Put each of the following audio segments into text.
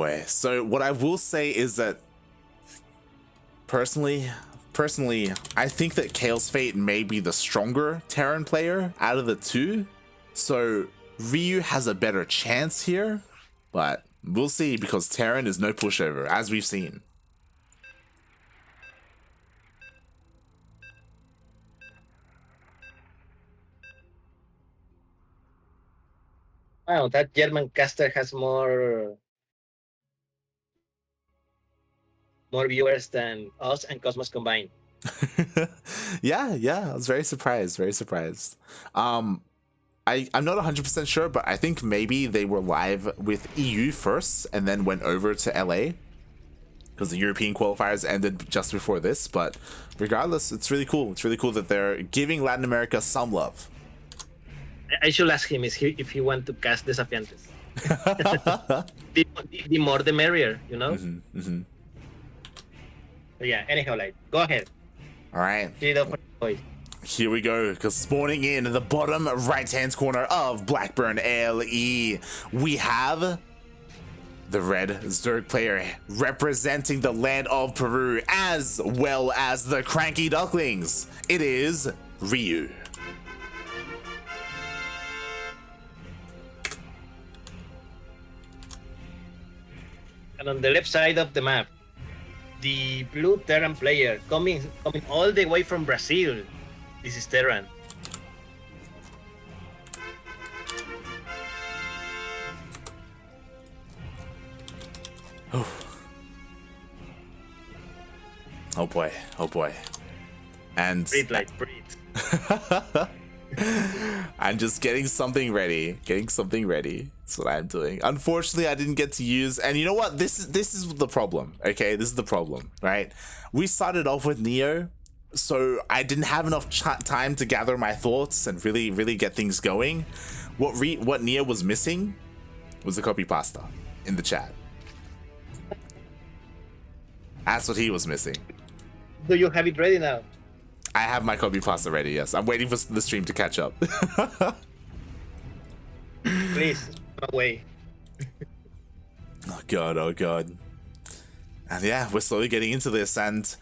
boy. So what I will say is that personally, I think that Chaos Fate may be the stronger TerraN player out of the two. So Ryu has a better chance here, but we'll see, because TerraN is no pushover, as we've seen. Wow, that German caster has more viewers than us and Cosmos combined. yeah, I was very surprised, I'm not 100% sure, but I think maybe they were live with EU first and then went over to LA, because the European qualifiers ended just before this. But regardless, it's really cool. It's really cool that they're giving Latin America some love. I should ask him if he want to cast Desafiantes. the more the merrier, you know? So yeah, anyhow, like, go ahead. All right. Here we go, because spawning in the bottom right-hand corner of Blackburn LE, we have the red Zerg player representing the land of Peru, as well as the CranKy Ducklings. It is Ryu. And on the left side of the map, the blue TerraN player coming all the way from Brazil. This is TerraN. Oh boy, oh boy. And breathe. I'm just getting something ready. That's what I'm doing. Unfortunately, I didn't get to use, and you know what? This is the problem. Okay, this is the problem, right? We started off with Neo, so I didn't have enough time to gather my thoughts and really get things going. What Neo was missing was a copy pasta in the chat. That's what he was missing. Do you have it ready now? I have my copy pasta ready, yes. I'm waiting for the stream to catch up. Please, away. Oh god. And yeah, we're slowly getting into this, and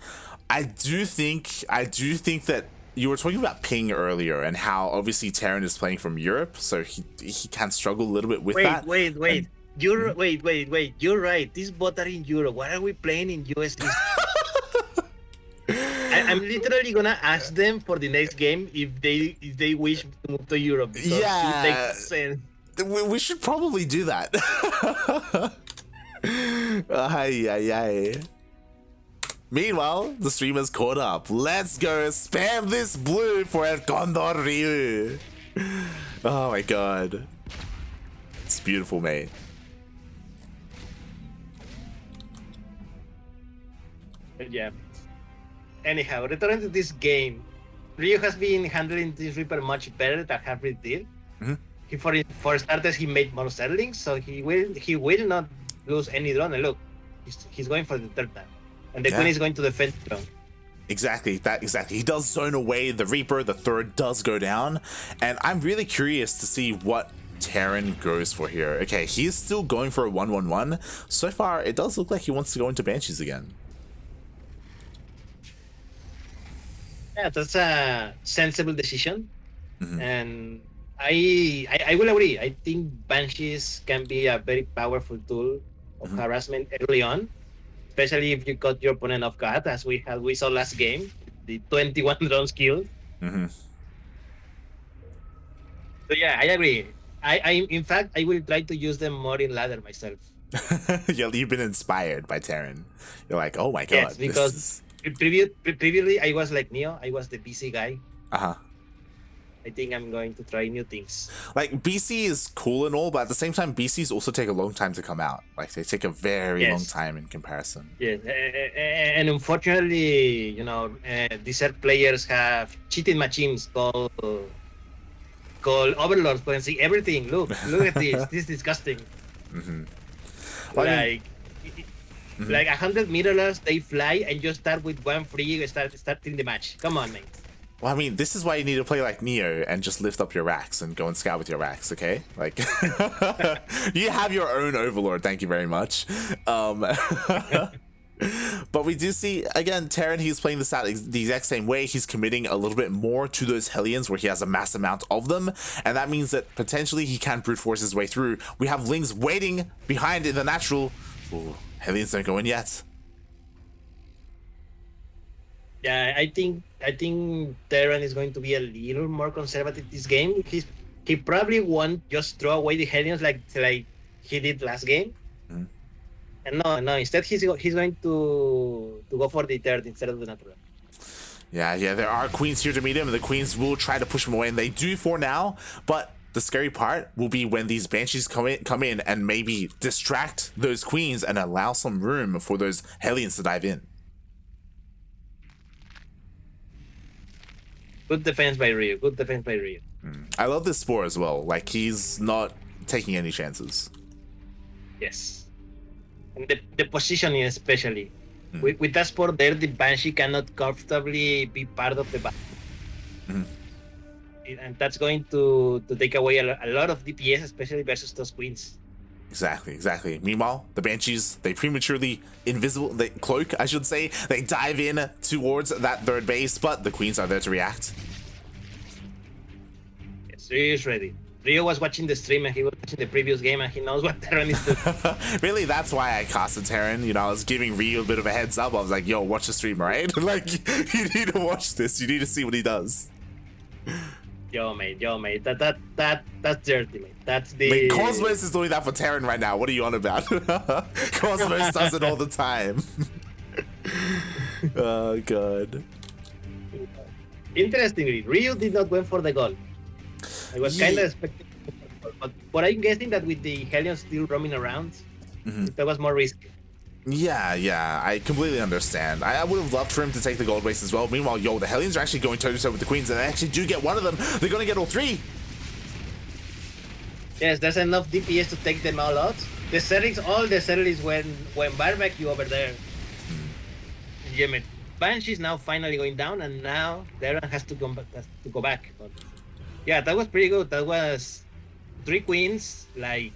I do think that you were talking about ping earlier and how obviously TerraN is playing from Europe, so he can struggle a little bit with that. Wait. And, wait. You're right. These bots are in Europe. Why are we playing in US? I'm literally gonna ask them for the next game if they wish to move to Europe. Yeah, it makes sense. We should probably do that. Ay. Meanwhile, the streamer's caught up. Let's go spam this blue for El Condor Ryu. Oh my god. It's beautiful, mate. Yeah. Anyhow, returning to this game, Ryu has been handling this Reaper much better than Harvey did. For starters, he made more Zerglings, so he will not lose any drone. And look, he's going for the third time, and the Queen is going to defend the drone. Exactly. He does zone away the Reaper. The third does go down, and I'm really curious to see what TerraN goes for here. Okay, he's still going for a 1-1-1. So far, it does look like he wants to go into Banshees again. Yeah, that's a sensible decision, and I will agree. I think Banshees can be a very powerful tool of harassment early on, especially if you got your opponent off guard, as we saw last game, the 21 drones killed. So yeah, I agree. In fact, I will try to use them more in ladder myself. You've been inspired by TerraN. You're like, oh my god. Yes, because previously I was like Neo. I was the BC guy. I think I'm going to try new things. Like, BC is cool and all, but at the same time, BCs also take a long time to come out. Like, they take a very long time in comparison. Yes, and unfortunately, you know, desert players have cheating machines called overlords who can see everything. Look at this. This is disgusting. Like 100 meterlers, they fly and just start with one free, starting the match. Come on, mate. Well, I mean, this is why you need to play like Neo and just lift up your racks and go and scout with your racks, okay? Like, you have your own overlord, thank you very much. But we do see, again, TerraN, he's playing this out the exact same way. He's committing a little bit more to those Hellions where he has a mass amount of them. And that means that potentially he can brute force his way through. We have Lings waiting behind in the natural. Ooh, Hellions don't go in yet. Yeah, I think TerraN is going to be a little more conservative this game. He probably won't just throw away the Hellions like he did last game. Mm-hmm. And no. Instead, he's going to go for the third instead of the natural. Yeah. There are queens here to meet him, and the queens will try to push him away, and they do for now. But the scary part will be when these banshees come in and maybe distract those queens and allow some room for those Hellions to dive in. Good defense by Ryu. I love this Spore as well. Like, he's not taking any chances. Yes. And the positioning especially. With that Spore there, the Banshee cannot comfortably be part of the battle. And that's going to take away a lot of DPS, especially versus those queens. Exactly. Meanwhile, the Banshees, they prematurely they cloak, I should say. They dive in towards that third base, but the queens are there to react. Yes, Ryu is ready. Ryu was watching the stream and he was watching the previous game and he knows what TerraN is doing. Really, that's why I casted TerraN. You know, I was giving Ryu a bit of a heads up. I was like, yo, watch the stream, right? Like, you need to watch this. You need to see what he does. Yo, mate, that's dirty, mate. That's the... Mate, Cosmos is doing that for TerraN right now. What are you on about? Cosmos does it all the time. Oh, God. Interestingly, Ryu did not went for the goal. I was kind of expecting, but I'm guessing that with the Hellions still roaming around, that was more risky. Yeah, I completely understand. I would have loved for him to take the gold base as well. Meanwhile, the Hellions are actually going toe-to-toe with the queens, and they actually do get one of them. They're going to get all three. Yes, there's enough DPS to take them all out. All the settings when barbecue over there. Yemen. Banshee is now finally going down, and now TerraN has to go back. But yeah, that was pretty good. That was 3 queens, like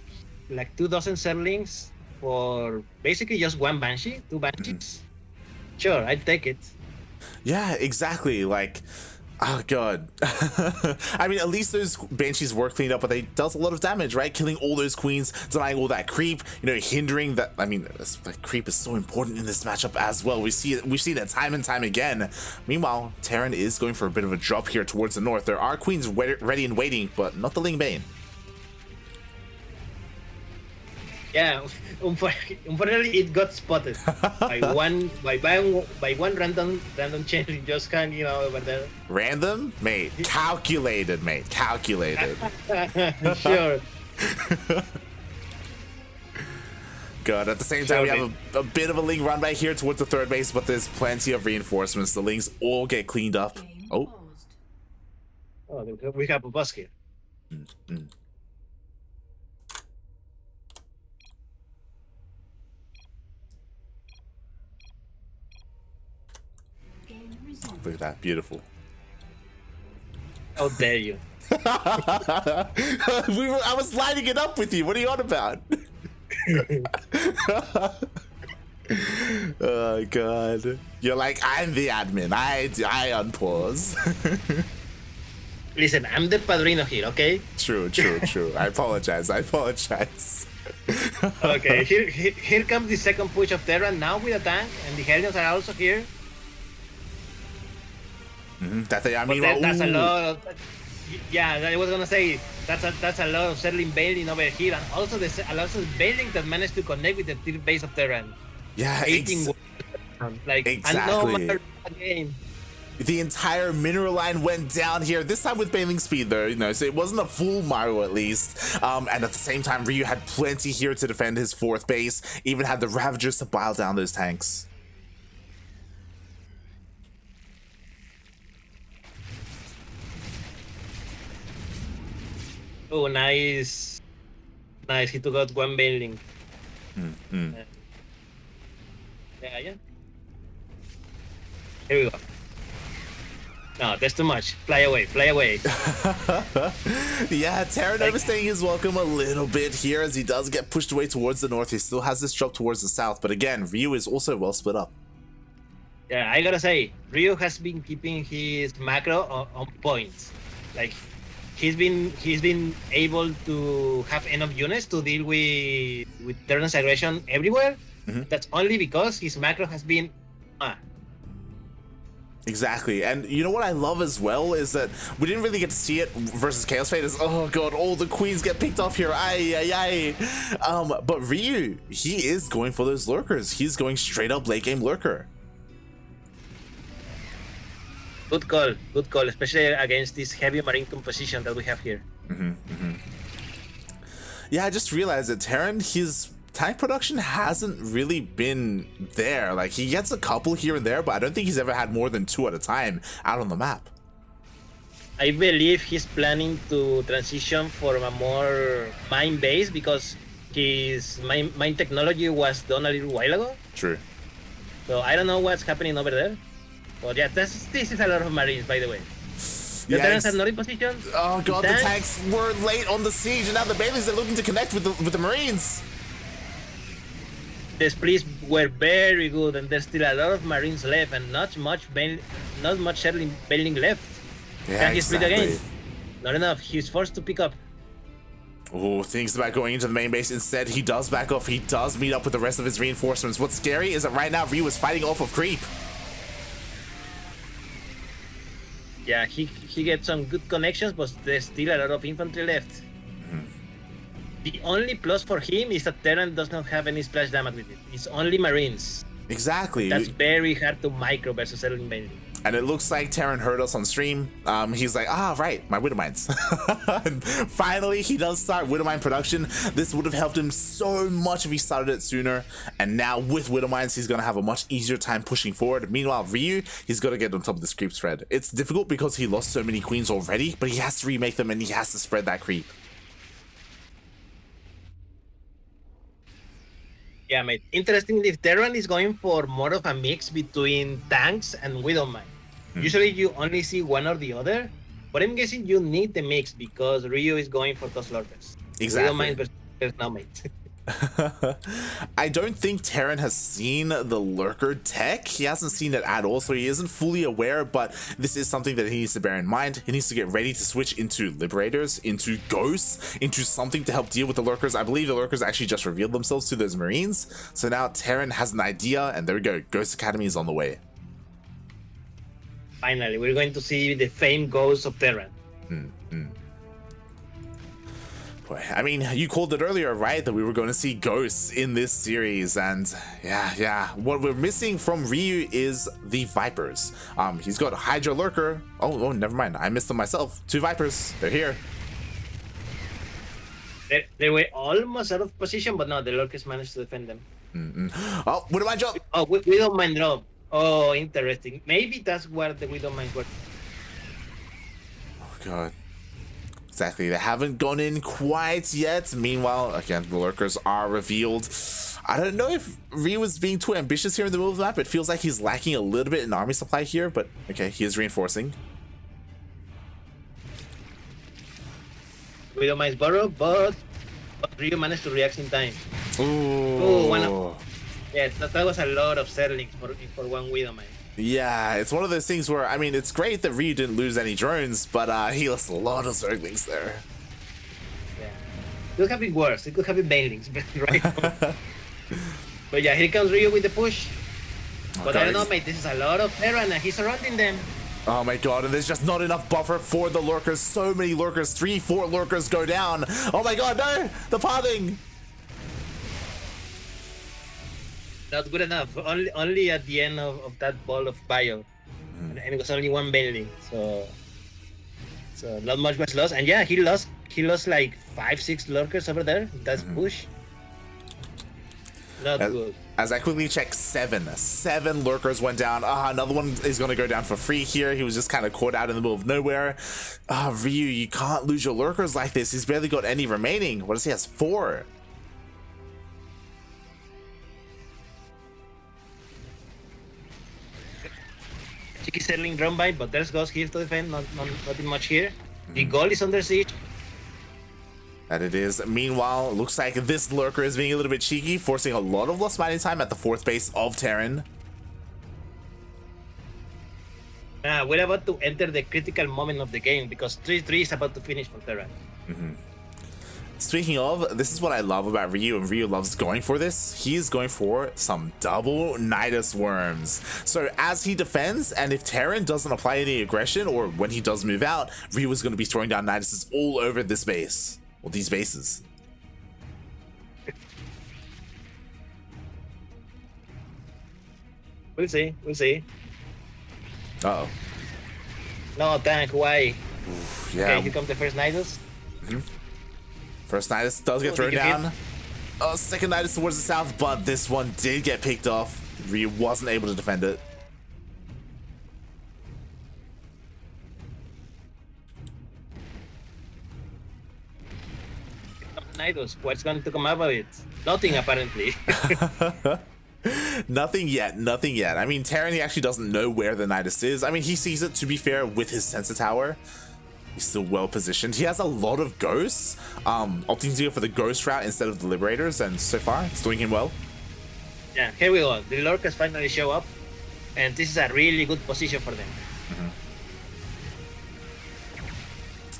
2 dozen serlings for basically just 1 Banshee, 2 Banshees. Sure, I'd take it. Yeah, exactly. Like, oh god. I mean, at least those Banshees were cleaned up, but they dealt a lot of damage, right? Killing all those queens, denying all that creep, hindering that. I mean, that creep is so important in this matchup as well. We've seen that time and time again. Meanwhile, TerraN is going for a bit of a drop here towards the north. There are queens ready and waiting, but not the Ling Bane. Yeah, unfortunately, it got spotted by one random change just hanging over there. Random, mate. Calculated, mate. Calculated. Sure. Good. At the same time, we have a bit of a Ling run right here towards the third base, but there's plenty of reinforcements. The Lings all get cleaned up. Oh, we have a bus here. Look at that. Beautiful. How dare you? I was lighting it up with you. What are you on about? Oh, God. You're like, I'm the admin. I unpause. Listen, I'm the padrino here, okay? True. I apologize. Okay, here comes the second push of TerraN now with a tank, and the Hellions are also here. That's a lot of, yeah, I was gonna say that's a lot of settling bailing over here, and also a lot of bailing that managed to connect with the third base of TerraN. Yeah, exactly. Game. The entire mineral line went down here, this time with bailing speed though, so it wasn't a full Mario at least. And at the same time, Ryu had plenty here to defend his fourth base, even had the Ravagers to bile down those tanks. Oh, nice. He took out 1 bailing. Yeah. Here we go. No, that's too much. Fly away, fly away. Yeah, TerraN overstaying his welcome a little bit here as he does get pushed away towards the north. He still has this drop towards the south, but again, Ryu is also well split up. Yeah, I gotta say, Ryu has been keeping his macro on point. Like he's been able to have enough units to deal with TerraN's aggression everywhere. That's only because his macro has been Exactly, and you know what I love as well is that we didn't really get to see it versus Chaos Fate. Is oh god, all the queens get picked off here. But Ryu, he is going for those lurkers. He's going straight up late game lurker. Good call, especially against this heavy marine composition that we have here. Yeah, I just realized that TerraN, his tank production hasn't really been there. Like, he gets a couple here and there, but I don't think he's ever had more than 2 at a time out on the map. I believe he's planning to transition from a more mine base because his mine technology was done a little while ago. True. So I don't know what's happening over there. But yeah, this is a lot of marines, by the way. The tanks are not in position. Oh god, the tanks were late on the siege, and now the Baileys are looking to connect with the Marines. The splits were very good, and there's still a lot of marines left, and not much settling building left. Yeah, Can he split again? Not enough. He's forced to pick up. Oh, thinks about going into the main base. Instead, he does back off. He does meet up with the rest of his reinforcements. What's scary is that right now Ryu is fighting off of creep. Yeah, he gets some good connections, but there's still a lot of infantry left. The only plus for him is that TerraN does not have any splash damage with it. It's only marines. Exactly. That's very hard to micro versus settling mainly. And it looks like TerraN heard us on stream. He's like, right, my Widow Mines. And finally, he does start Widow Mine production. This would have helped him so much if he started it sooner. And now with Widow Mines, he's going to have a much easier time pushing forward. Meanwhile, Ryu, he's got to get on top of this creep spread. It's difficult because he lost so many queens already, but he has to remake them and he has to spread that creep. Yeah, mate. Interestingly, TerraN is going for more of a mix between tanks and Widow Mine. Usually you only see one or the other, but I'm guessing you need the mix because Ryu is going for those lurkers. Exactly. Widow Mine versus now, mate. I don't think TerraN has seen the lurker tech. He hasn't seen it at all, so he isn't fully aware, but this is something that he needs to bear in mind. He needs to get ready to switch into Liberators, into Ghosts, into something to help deal with the lurkers. I believe the lurkers actually just revealed themselves to those Marines, so now TerraN has an idea, and there we go. Ghost Academy is on the way. Finally, we're going to see the famed Ghosts of TerraN. Boy, I mean, you called it earlier, right? That we were going to see ghosts in this series, and yeah. What we're missing from Ryu is the Vipers. He's got Hydra Lurker. Oh, never mind. I missed them myself. 2 Vipers. They're here. They were almost out of position, but no, the lurkers managed to defend them. Oh, what am I drop? Oh, Widow Mine drop. Oh, interesting. Maybe that's where the Widow Mines were. Oh god. Exactly, they haven't gone in quite yet. Meanwhile, again, the lurkers are revealed. I don't know if Ryu was being too ambitious here in the middle of the map. It feels like he's lacking a little bit in army supply here, but okay, he is reinforcing. Widow Mines borrow, but Ryu managed to react in time. Ooh. Yeah, that was a lot of settlings for one Widow Mine. Yeah, it's one of those things where, I mean, it's great that Ryu didn't lose any drones, but he lost a lot of Zerglings there. Yeah. It could have been worse. It could have been Banelings, right? But yeah, here comes Ryu with the push. But I don't know, mate, this is a lot of TerraN and he's surrounding them. Oh my god, and there's just not enough buffer for the lurkers. So many lurkers, 3-4 lurkers go down. Oh my god, no! The pathing! Not good enough. Only at the end of that ball of bio. And it was only one Baneling. So not much was lost. And yeah, he lost like 5-6 lurkers over there. That's push. Not good. As I quickly check, 7 lurkers went down. Another one is going to go down for free here. He was just kind of caught out in the middle of nowhere. Ryu, you can't lose your lurkers like this. He's barely got any remaining. What does he has? 4. cheeky settling drone bite, but there's Ghost here to defend. Nothing much here. The goal is under siege. That it is. Meanwhile, looks like this lurker is being a little bit cheeky, forcing a lot of lost mining time at the 4th base of TerraN. We're about to enter the critical moment of the game because 3-3 is about to finish for TerraN. Speaking of, this is what I love about Ryu, and Ryu loves going for this. He is going for some double Nidus worms. So as he defends, and if TerraN doesn't apply any aggression, or when he does move out, Ryu is going to be throwing down Niduses all over this base. Well, these bases. We'll see. We'll see. Uh-oh. No, tank, why? Yeah. Okay, here comes the first Nidus. First Nidus does get thrown down. Second Nidus towards the south, but this one did get picked off. Ryu wasn't able to defend it. Nidus, what's going to come out of it? Nothing, apparently. Nothing yet, nothing yet. I mean, TerraN, he actually doesn't know where the Nidus is. I mean, he sees it, to be fair, with his sensor tower. He's still well positioned. He has a lot of ghosts, opting to go for the ghost route instead of the liberators, and so far, it's doing him well. Yeah, here we go. The lurkers finally show up, and this is a really good position for them.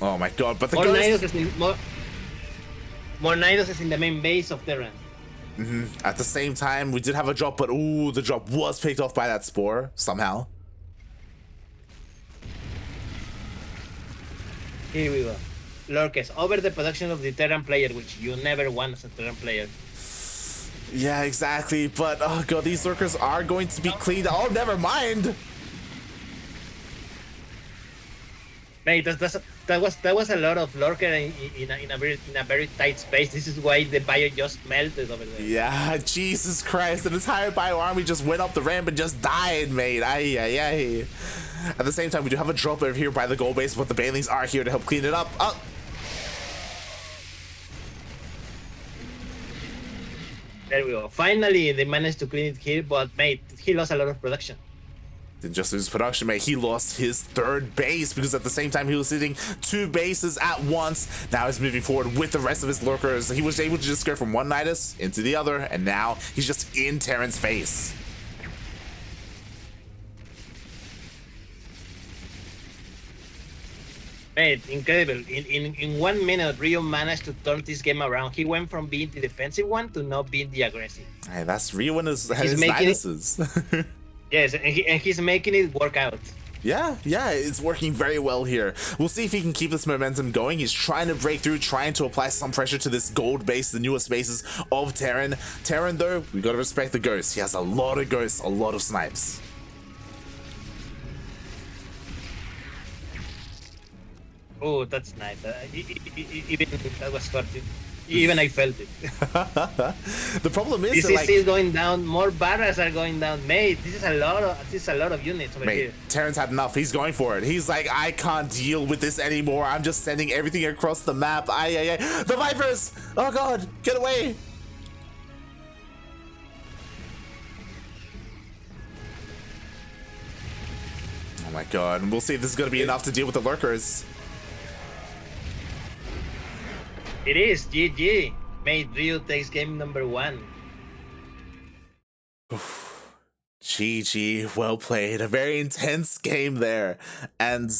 Oh my god, but the More ghost... Nidus is in the main base of TerraN. At the same time, we did have a drop, but ooh, the drop was picked off by that spore, somehow. Here we go. Lurkers, over the production of the TerraN player, which you never want as a TerraN player. Yeah, exactly, but oh god, these lurkers are going to be cleaned. Oh, never mind! Mate, that was a lot of lurker in a very tight space. This is why the bio just melted over there. Yeah, Jesus Christ, an entire bio army just went up the ramp and just died, mate. Ay, ay, ay. At the same time, we do have a drop over here by the goal base, but the Banelings are here to help clean it up. There we go. Finally, they managed to clean it here, but mate, he lost a lot of production. Didn't just lose production, mate. He lost his 3rd base because at the same time he was hitting 2 bases at once. Now he's moving forward with the rest of his lurkers. He was able to just go from one Nidus into the other, and now he's just in TerraN's face. Mate, incredible. In 1 minute, Ryu managed to turn this game around. He went from being the defensive one to not being the aggressive. Hey, that's Ryu and his Niduses. Yes, and he's making it work out. Yeah, it's working very well here. We'll see if he can keep this momentum going. He's trying to break through, trying to apply some pressure to this gold base, the newest bases of TerraN. TerraN, though, we gotta respect the ghosts. He has a lot of ghosts, a lot of snipes. Oh, that's nice. Even that was hurting. Even I felt it. The problem is this is still going down. More barrels are going down. Mate, this is a lot of units over here. TerraN's had enough. He's going for it. He's like, I can't deal with this anymore. I'm just sending everything across the map. Ay. The Vipers! Oh god, get away! Oh my god, and we'll see if this is gonna be enough to deal with the lurkers. It is GG. Mate, Ryu takes game number 1. GG, well played. A very intense game there. And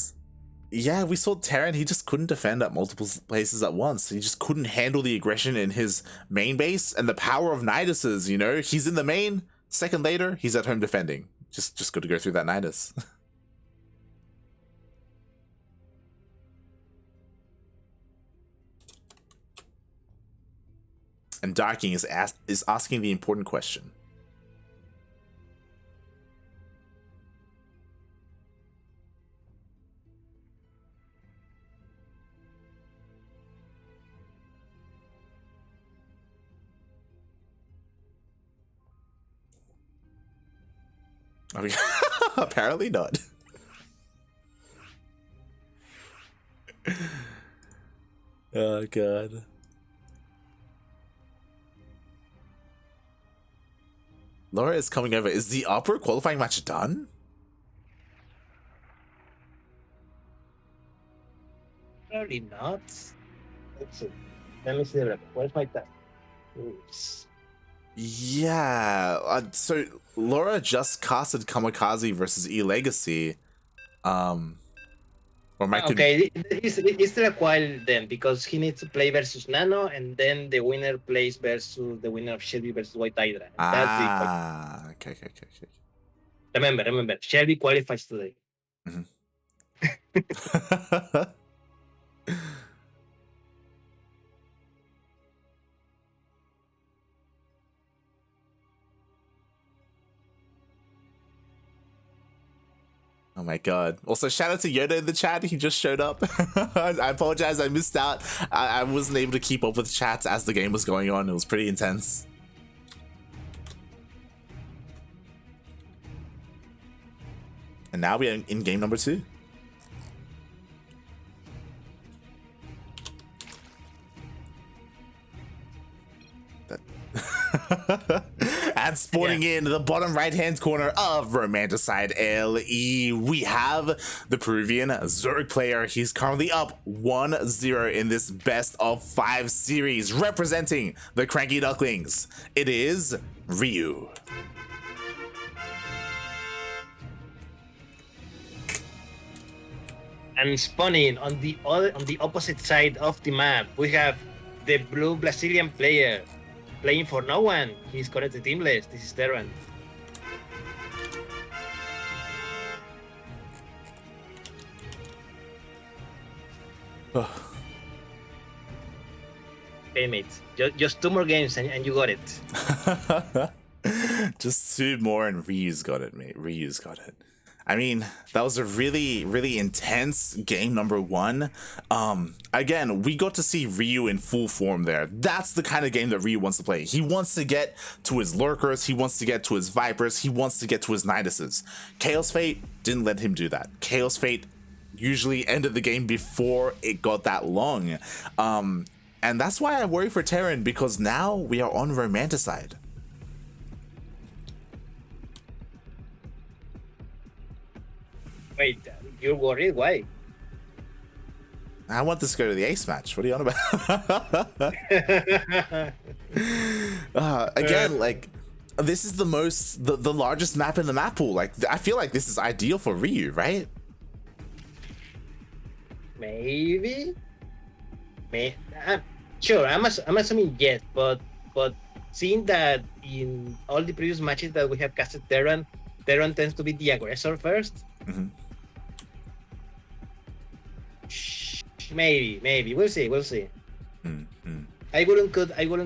yeah, we saw TerraN, he just couldn't defend at multiple places at once. He just couldn't handle the aggression in his main base and the power of Niduses, you know? He's in the main, second later, he's at home defending. Just got to go through that Nidus. And Darking is asking the important question. I mean, apparently not. Oh god. Laura is coming over. Is the upper qualifying match done? Probably not. Let's see. Let me see the record. Where's my tab? Yeah. So Laura just casted Kamikaze versus E-Legacy. Or might Okay, it's still a while then because he needs to play versus Nano, and then the winner plays versus the winner of Shelby versus White Hydra. That's the okay. remember, Shelby qualifies today. Oh my god. Also, shout out to Yoda in the chat. He just showed up. I apologize. I missed out. I wasn't able to keep up with chats as the game was going on. It was pretty intense. And now we are in game number 2. And spawning in the bottom right hand corner of Romanticide LE, we have the Peruvian Zerg player. He's currently up 1-0 in this best of 5 series, representing the CranKy Ducklings. It is Ryu. And spawning on the opposite side of the map, we have the blue Brazilian player playing for no one. He's connected teamless. This is TerraN. Okay, mate. Just 2 more games and you got it. Just 2 more and Ryu's got it, mate. Ryu's got it. I mean, that was a really, really intense game number 1. Again, we got to see Ryu in full form there. That's the kind of game that Ryu wants to play. He wants to get to his Lurkers, he wants to get to his Vipers, he wants to get to his Niduses. Chaos Fate didn't let him do that. Chaos Fate usually ended the game before it got that long. And that's why I worry for TerraN, because now we are on Romanticide. Wait, you're worried? Why? I want this to go to the ace match. What are you on about? Again, like, this is the largest map in the map pool. Like, I feel like this is ideal for Ryu, right? Maybe. Sure. I'm assuming yes, but seeing that in all the previous matches that we have casted TerraN tends to be the aggressor first. Mm-hmm. Maybe we'll see. Mm-hmm. I wouldn't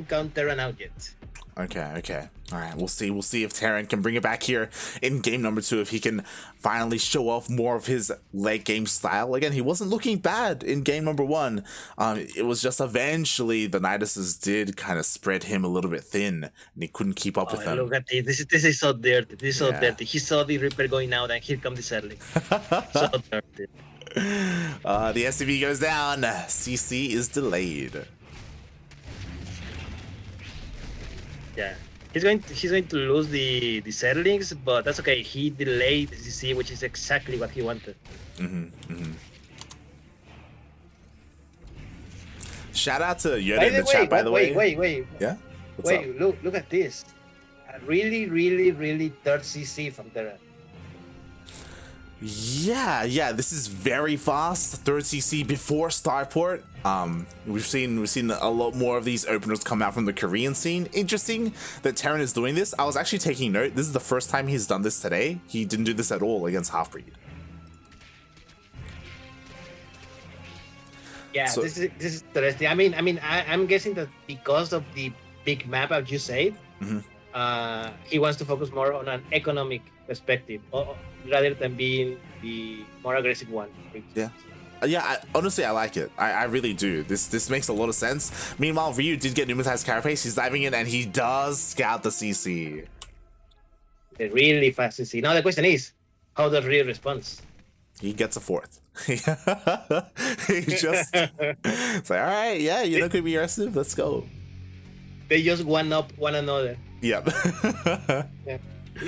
count TerraN out yet. Okay. All right, we'll see if TerraN can bring it back here in game number 2, if he can finally show off more of his late game style. Again, he wasn't looking bad in game number 1. It was just eventually the Niduses did kind of spread him a little bit thin, and he couldn't keep up with them. Look at this. This is so dirty. This is so dirty. He saw the Reaper going out, and here comes the Zerling. So dirty. The SCV goes down. CC is delayed. Yeah. He's going to lose the Zerlings, but that's okay. He delayed the CC, which is exactly what he wanted. Shout out to Yoda in the chat, by the way. Wait. Yeah? What's up? Look at this. A really third CC from TerraN. Yeah, this is very fast. 3rd CC before Starport. We've seen a lot more of these openers come out from the Korean scene. Interesting that TerraN is doing this. I was actually taking note. This is the first time he's done this today. He didn't do this at all against Halfbreed. Yeah, so, this is interesting. I'm guessing that because of the big map, as you said, he wants to focus more on an economic perspective rather than being the more aggressive one. Yeah, honestly, I like it. I really do. This makes a lot of sense. Meanwhile, Ryu did get pneumatized carapace. He's diving in and he does scout the CC. The really fast CC. Now the question is, how does Ryu respond? He gets a 4th. He just it's like, all right, yeah, you're not gonna be aggressive. Let's go. They just one up one another. Yep. Yeah.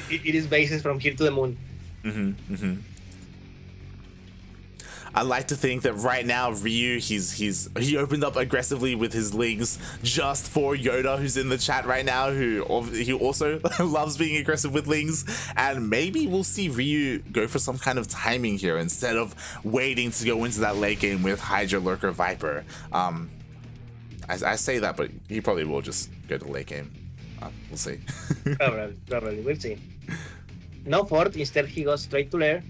It is bases from here to the moon. I like to think that right now Ryu, he opened up aggressively with his lings just for Yoda, who's in the chat right now, he also loves being aggressive with lings, and maybe we'll see Ryu go for some kind of timing here instead of waiting to go into that late game with Hydra, Lurker, Viper. I say that, but he probably will just go to the late game. We'll see. Probably, we'll see. No fort, instead he goes straight to lair.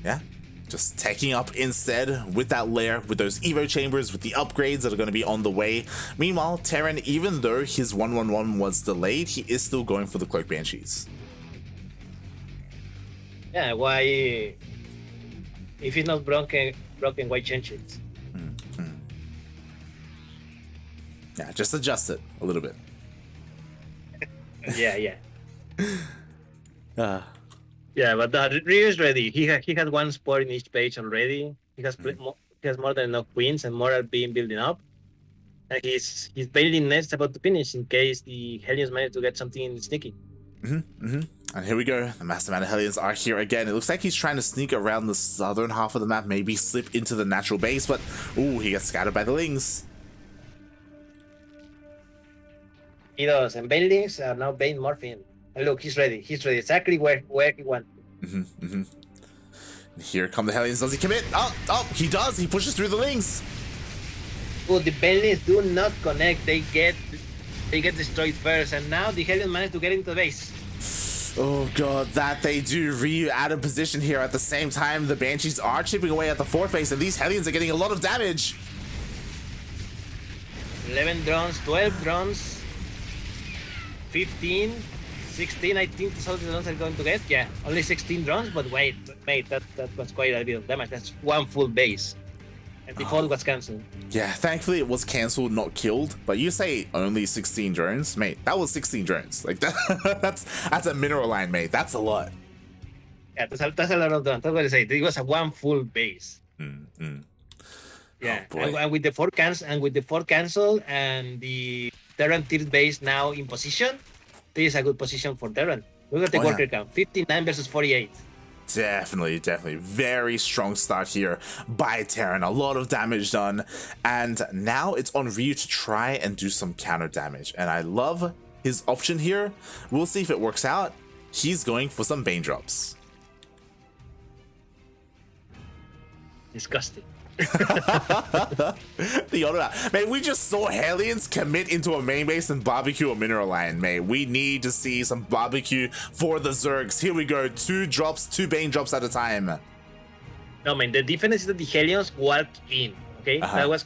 Yeah, just taking up instead with that lair, with those Evo chambers, with the upgrades that are going to be on the way. Meanwhile, TerraN, even though his 1-1-1 was delayed, he is still going for the Cloak Banshees. Yeah, why? If it's not broken, why change it? Yeah, just adjust it a little bit. Yeah. Yeah, but Ryu is ready. He had one spot in each page already. He has more than enough queens, and more are being building up. And his building nest about to finish in case the Hellions manage to get something sneaky. And here we go. The massive amount of Hellions are here again. It looks like he's trying to sneak around the southern half of the map, maybe slip into the natural base, but ooh, he gets scattered by the lings. He does, and buildings are now being morphing. And look, he's ready. He's ready exactly where he wants. Here come the Hellions. Does he commit? Oh, he does. He pushes through the lings. Oh, the buildings do not connect. They get destroyed first, and now the Hellions manage to get into the base. Oh god, that they do. Ryu out of position here. At the same time, the Banshees are chipping away at the fourth base, and these Hellions are getting a lot of damage. 11 drones, 12 drones. 15, 16, I think that's all the drones are going to get. Yeah, only 16 drones, but wait, that was quite a bit of damage. That's one full base. And the fall was cancelled. Yeah, thankfully it was cancelled, not killed. But you say only 16 drones? Mate, that was 16 drones. Like, that's a mineral line, mate. That's a lot. Yeah, that's a lot of drones. That's what I say. It was a one full base. Yeah, oh, and with the fort cancel and the TerraN third base now in position, this is a good position for TerraN. Look at the worker count, 59 versus 48. Definitely. Very strong start here by TerraN. A lot of damage done. And now it's on Ryu to try and do some counter damage. And I love his option here. We'll see if it works out. He's going for some Bane drops. Disgusting. The other, man, we just saw Hellions commit into a main base and barbecue a mineral line, mate. We need to see some barbecue for the Zergs. Here we go, 2 Bane drops at a time. No, man, the difference is that the Hellions walked in, okay? That was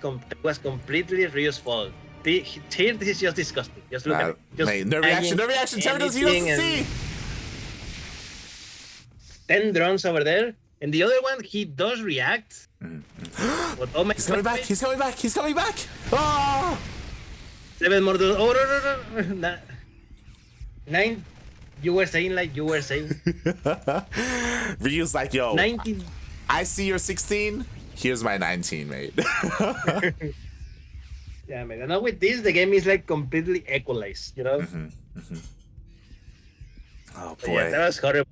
completely Ryu's fault. Here, this is just disgusting. Just look at it. Just mate, no reaction. Terran doesn't see. 10 drones over there. And the other one, he does react. But, oh my He's coming back. Oh! 7 more drones. Oh, no. 9. You were saying. Ryu's like, yo, 19. I see your 16. Here's my 19, mate. Yeah, man. And now with this, the game is like completely equalized, you know? Oh, So, boy. yeah, that was horrible.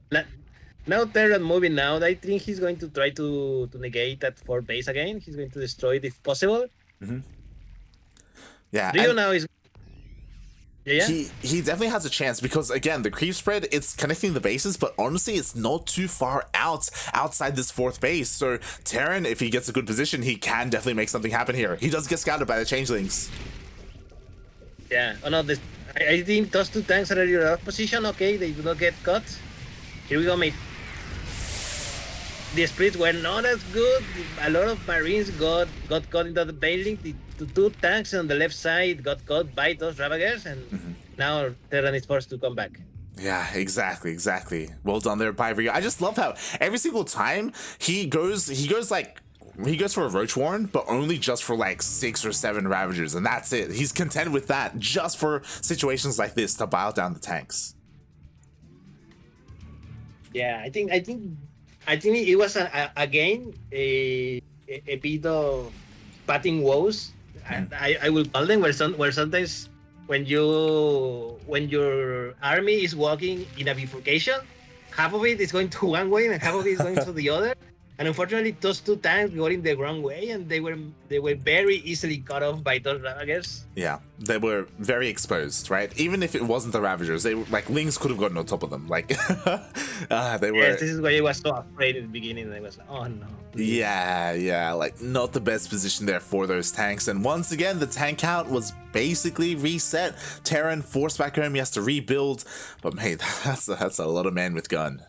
Now TerraN moving now. I think he's going to try to negate that 4 base again. He's going to destroy it if possible. Yeah. Ryu now is... Yeah. He definitely has a chance because, again, the creep spread, it's connecting the bases, but honestly, it's not too far outside this 4th base. So TerraN, if he gets a good position, he can definitely make something happen here. He does get scouted by the changelings. Yeah. Oh, no. I think those 2 tanks are already out of position. Okay, they do not get caught. Here we go, mate. The splits were not as good. A lot of Marines got caught into the building. The 2 tanks on the left side got caught by those Ravagers, and now TerraN is forced to come back. Yeah, exactly. Well done there by Ryu. I just love how every single time he goes for a Roach Warren, but only just for like 6 or 7 Ravagers, and that's it. He's content with that just for situations like this to bow down the tanks. Yeah, I think it was again a bit of batting woes. I will call them where sometimes when your army is walking in a bifurcation, half of it is going to one way and half of it is going to the other. And unfortunately, those two tanks were in the wrong way, and they were very easily cut off by those Ravagers. Yeah, they were very exposed, right? Even if it wasn't the Ravagers, they were like Lings could have gotten on top of them. Like they were. Yes, this is why I was so afraid in the beginning. I was like, oh no. Please. Yeah, like not the best position there for those tanks. And once again, the tank count was basically reset. TerraN forced back home. He has to rebuild, but mate, that's a lot of man with gun.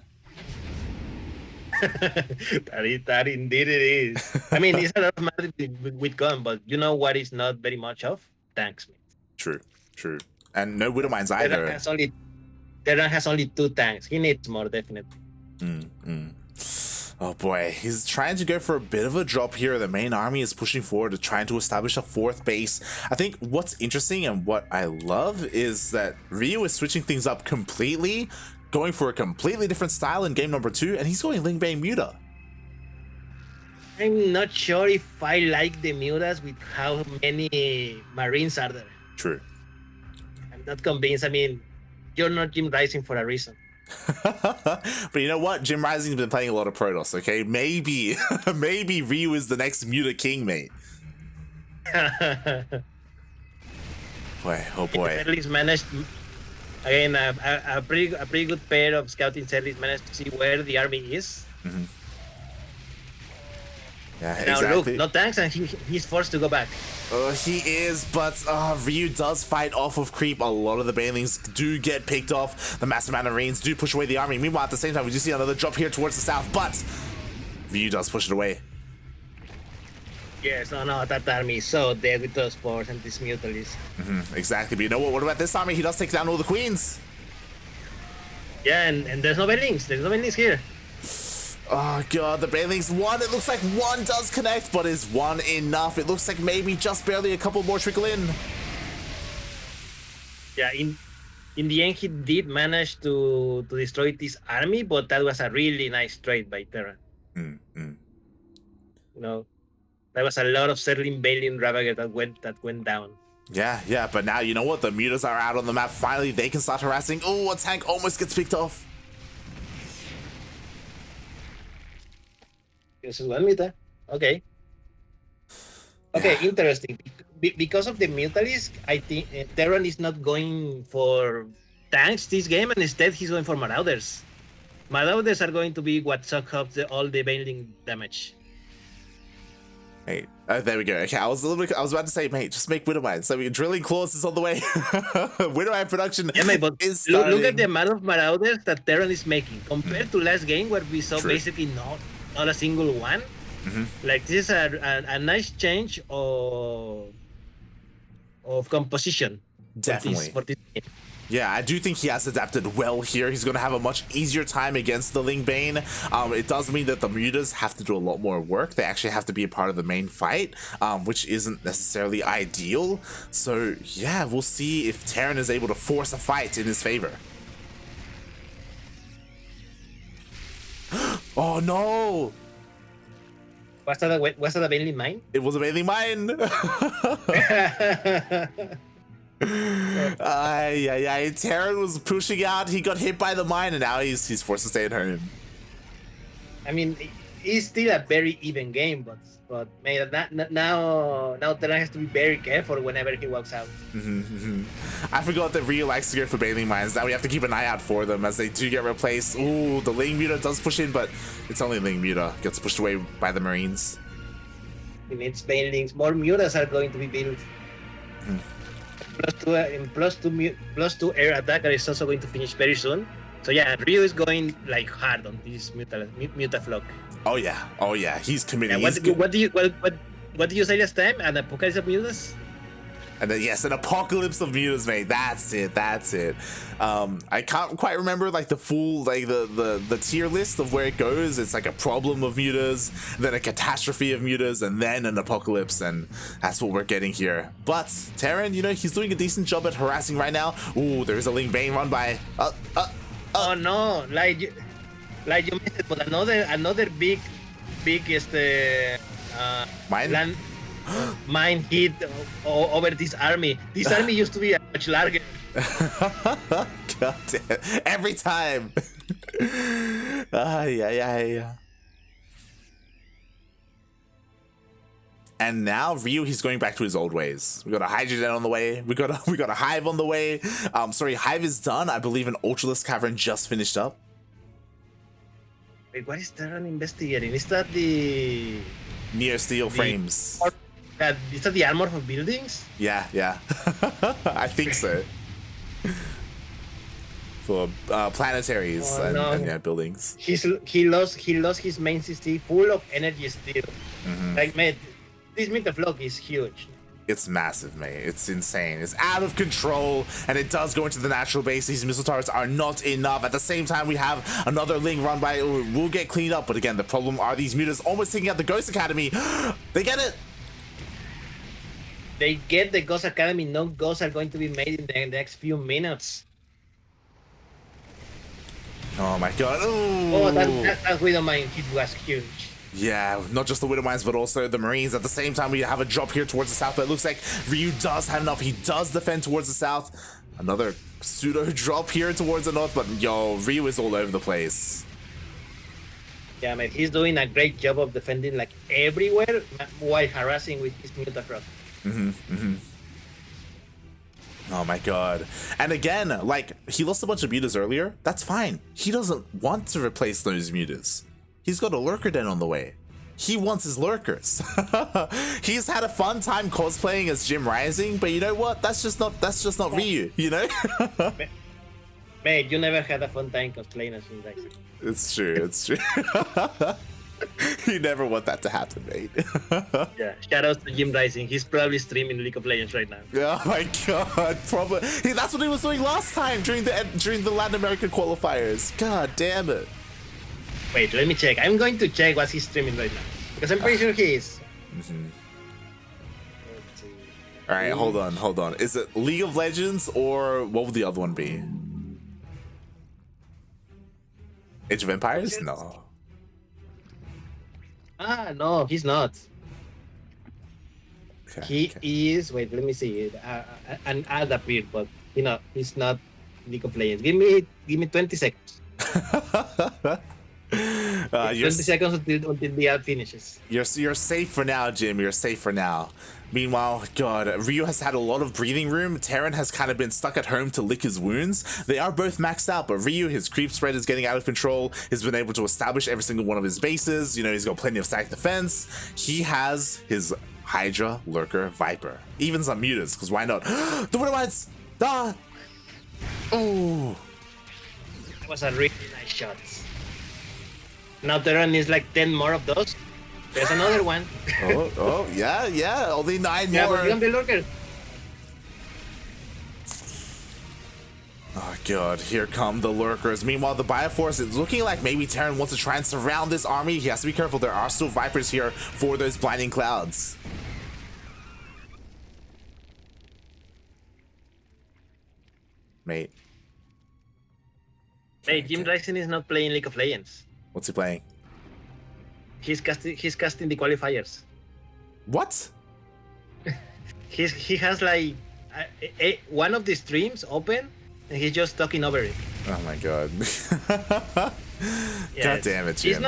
that indeed it is. I mean, it's a lot of man with gun, but you know what is not very much of? Tanks, mate. True. And no Widowmines either. TerraN has only 2 tanks. He needs more, definitely. Oh boy, he's trying to go for a bit of a drop here. The main army is pushing forward to trying to establish a 4th base. I think what's interesting and what I love is that Ryu is switching things up completely, going for a completely different style in game number 2, and he's going Lingbane Muta. I'm not sure if I like the Mutas with how many Marines are there. True. I'm not convinced. I mean, you're not Jim Rising for a reason. But you know what? Jim Rising's been playing a lot of Protoss, okay? Maybe Ryu is the next Muta king, mate. Boy, oh boy. At least managed, again, a pretty good pair of scouting service managed to see where the army is. Yeah, now exactly. Look, no tanks, and he's forced to go back. He is, but Ryu does fight off of creep. A lot of the Banelings do get picked off. The massive amount of Marines do push away the army. Meanwhile, at the same time, we do see another drop here towards the south, but Ryu does push it away. Yes, no, that army is so dead with those spores and these mutalies. Exactly, but you know what about this army? He does take down all the queens. Yeah, and there's no Banelings. There's no Banelings here. Oh god, the Banelings, one, it looks like one does connect, but is one enough? It looks like maybe just barely a couple more trickle in. Yeah, in the end, he did manage to destroy this army, but that was a really nice trade by TerraN. You know, that was a lot of Serling Bailing Ravager that went down. Yeah, but now you know what? The Mutas are out on the map. Finally, they can start harassing. Oh, a tank almost gets picked off. This is one Muta. Okay. Okay, yeah. Interesting. Because of the Mutalisk, I think TerraN is not going for tanks this game, and instead he's going for Marauders. Marauders are going to be what suck up all the Bailing damage. Hey, there we go. Okay, I was about to say, mate, just make Widowmine. So drilling claws is on the way. Widowmine production is starting. Look at the amount of Marauders that TerraN is making compared to last game where we saw basically not a single one. Like this is a nice change of composition. Definitely. For this game. Yeah, I do think he has adapted well here. He's going to have a much easier time against the Lingbane. It does mean that the Mutas have to do a lot more work. They actually have to be a part of the main fight, which isn't necessarily ideal. So yeah, we'll see if TerraN is able to force a fight in his favor. Oh no! Was that a Bailing Mine? It was a Bailing Mine! TerraN was pushing out, he got hit by the mine, and now he's forced to stay at home. I mean, it's still a very even game, but man, now TerraN has to be very careful whenever he walks out. I forgot that Ryu likes to go for Bailing Mines. Now we have to keep an eye out for them as they do get replaced. Ooh, the Ling Muta does push in, but it's only Ling Muta gets pushed away by the Marines. He needs Bailings. More Mutas are going to be built. Plus two air attacker is also going to finish very soon. So yeah, Ryu is going like hard on this Mutaflock. Oh yeah, he's committing. Yeah, what did you say last time? An apocalypse of Mutas? And then yes, an apocalypse of Mutas, mate. That's it. I can't quite remember like the full the tier list of where it goes. It's like a problem of Mutas, then a catastrophe of Mutas, and then an apocalypse, and that's what we're getting here. But TerraN, you know, he's doing a decent job at harassing right now. Ooh, there's a Lingbane run by. Oh no, like you missed it, but another big mine. Mine hit over this army. This army used to be much larger. God damn. Every time. Yeah. And now Ryu, he's going back to his old ways. We got a Hydrogen on the way. We got a Hive on the way. Sorry, Hive is done. I believe an Ultralisk Cavern just finished up. Wait, what is TerraN investigating? Is that the Neo Steel frames? Is that the armor for buildings? Yeah. I think so. For planetaries and yeah, buildings. He lost his main CC full of energy steel. Like, mate, this Mythoflog is huge. It's massive, mate. It's insane. It's out of control, and it does go into the natural base. These missile turrets are not enough. At the same time, we have another Ling run by. We'll get cleaned up, but again, the problem are these mutas almost taking out the Ghost Academy. They get it. They get the Ghost Academy. No ghosts are going to be made in the next few minutes. Oh my god. Ooh. Oh, that Widowmine hit was huge. Yeah, not just the Widowmines, but also the Marines. At the same time, we have a drop here towards the south, but it looks like Ryu does have enough. He does defend towards the south. Another pseudo drop here towards the north, but yo, Ryu is all over the place. Yeah, man, he's doing a great job of defending like everywhere while harassing with his Mutafrog. Oh my god. And again, like, he lost a bunch of mutas earlier. That's fine. He doesn't want to replace those mutas. He's got a lurker den on the way. He wants his lurkers. He's had a fun time cosplaying as Jim Rising, but you know what? That's just not Ryu, you know? Mate, you never had a fun time cosplaying as Jim Rising. It's true. You never want that to happen, mate. Yeah, shout out to Jim Rising. He's probably streaming League of Legends right now. Oh my god, probably. Hey, that's what he was doing last time during the Latin American qualifiers. God damn it. Wait, let me check. I'm going to check what he's streaming right now. Because I'm pretty sure he is. Alright, hold on. Is it League of Legends or what would the other one be? Age of Empires? No. No, he's not. Okay, He is. Wait, let me see. An ad appeared, but he's not League of Legends. Give me 20 seconds. 20 seconds until the ad finishes. You're safe for now, Jim. You're safe for now. Meanwhile, God, Ryu has had a lot of breathing room. TerraN has kind of been stuck at home to lick his wounds. They are both maxed out, but Ryu, his creep spread is getting out of control. He's been able to establish every single one of his bases. You know, he's got plenty of stack defense. He has his Hydra, Lurker, Viper. Even some mutas, because why not? The Widowmines! Ah! Oh! That was a really nice shot. Now TerraN needs like 10 more of those. There's another one. oh, yeah. Only 9 yeah, more. Yeah, the lurker. Oh god, here come the lurkers. Meanwhile, the Bioforce is looking like maybe TerraN wants to try and surround this army. He has to be careful. There are still Vipers here for those blinding clouds. Mate. Hey, Jim Rising is not playing League of Legends. What's he playing? He's casting the qualifiers. What? He has like one of the streams open and he's just talking over it. Oh my god. Yeah, god damn it, Jim.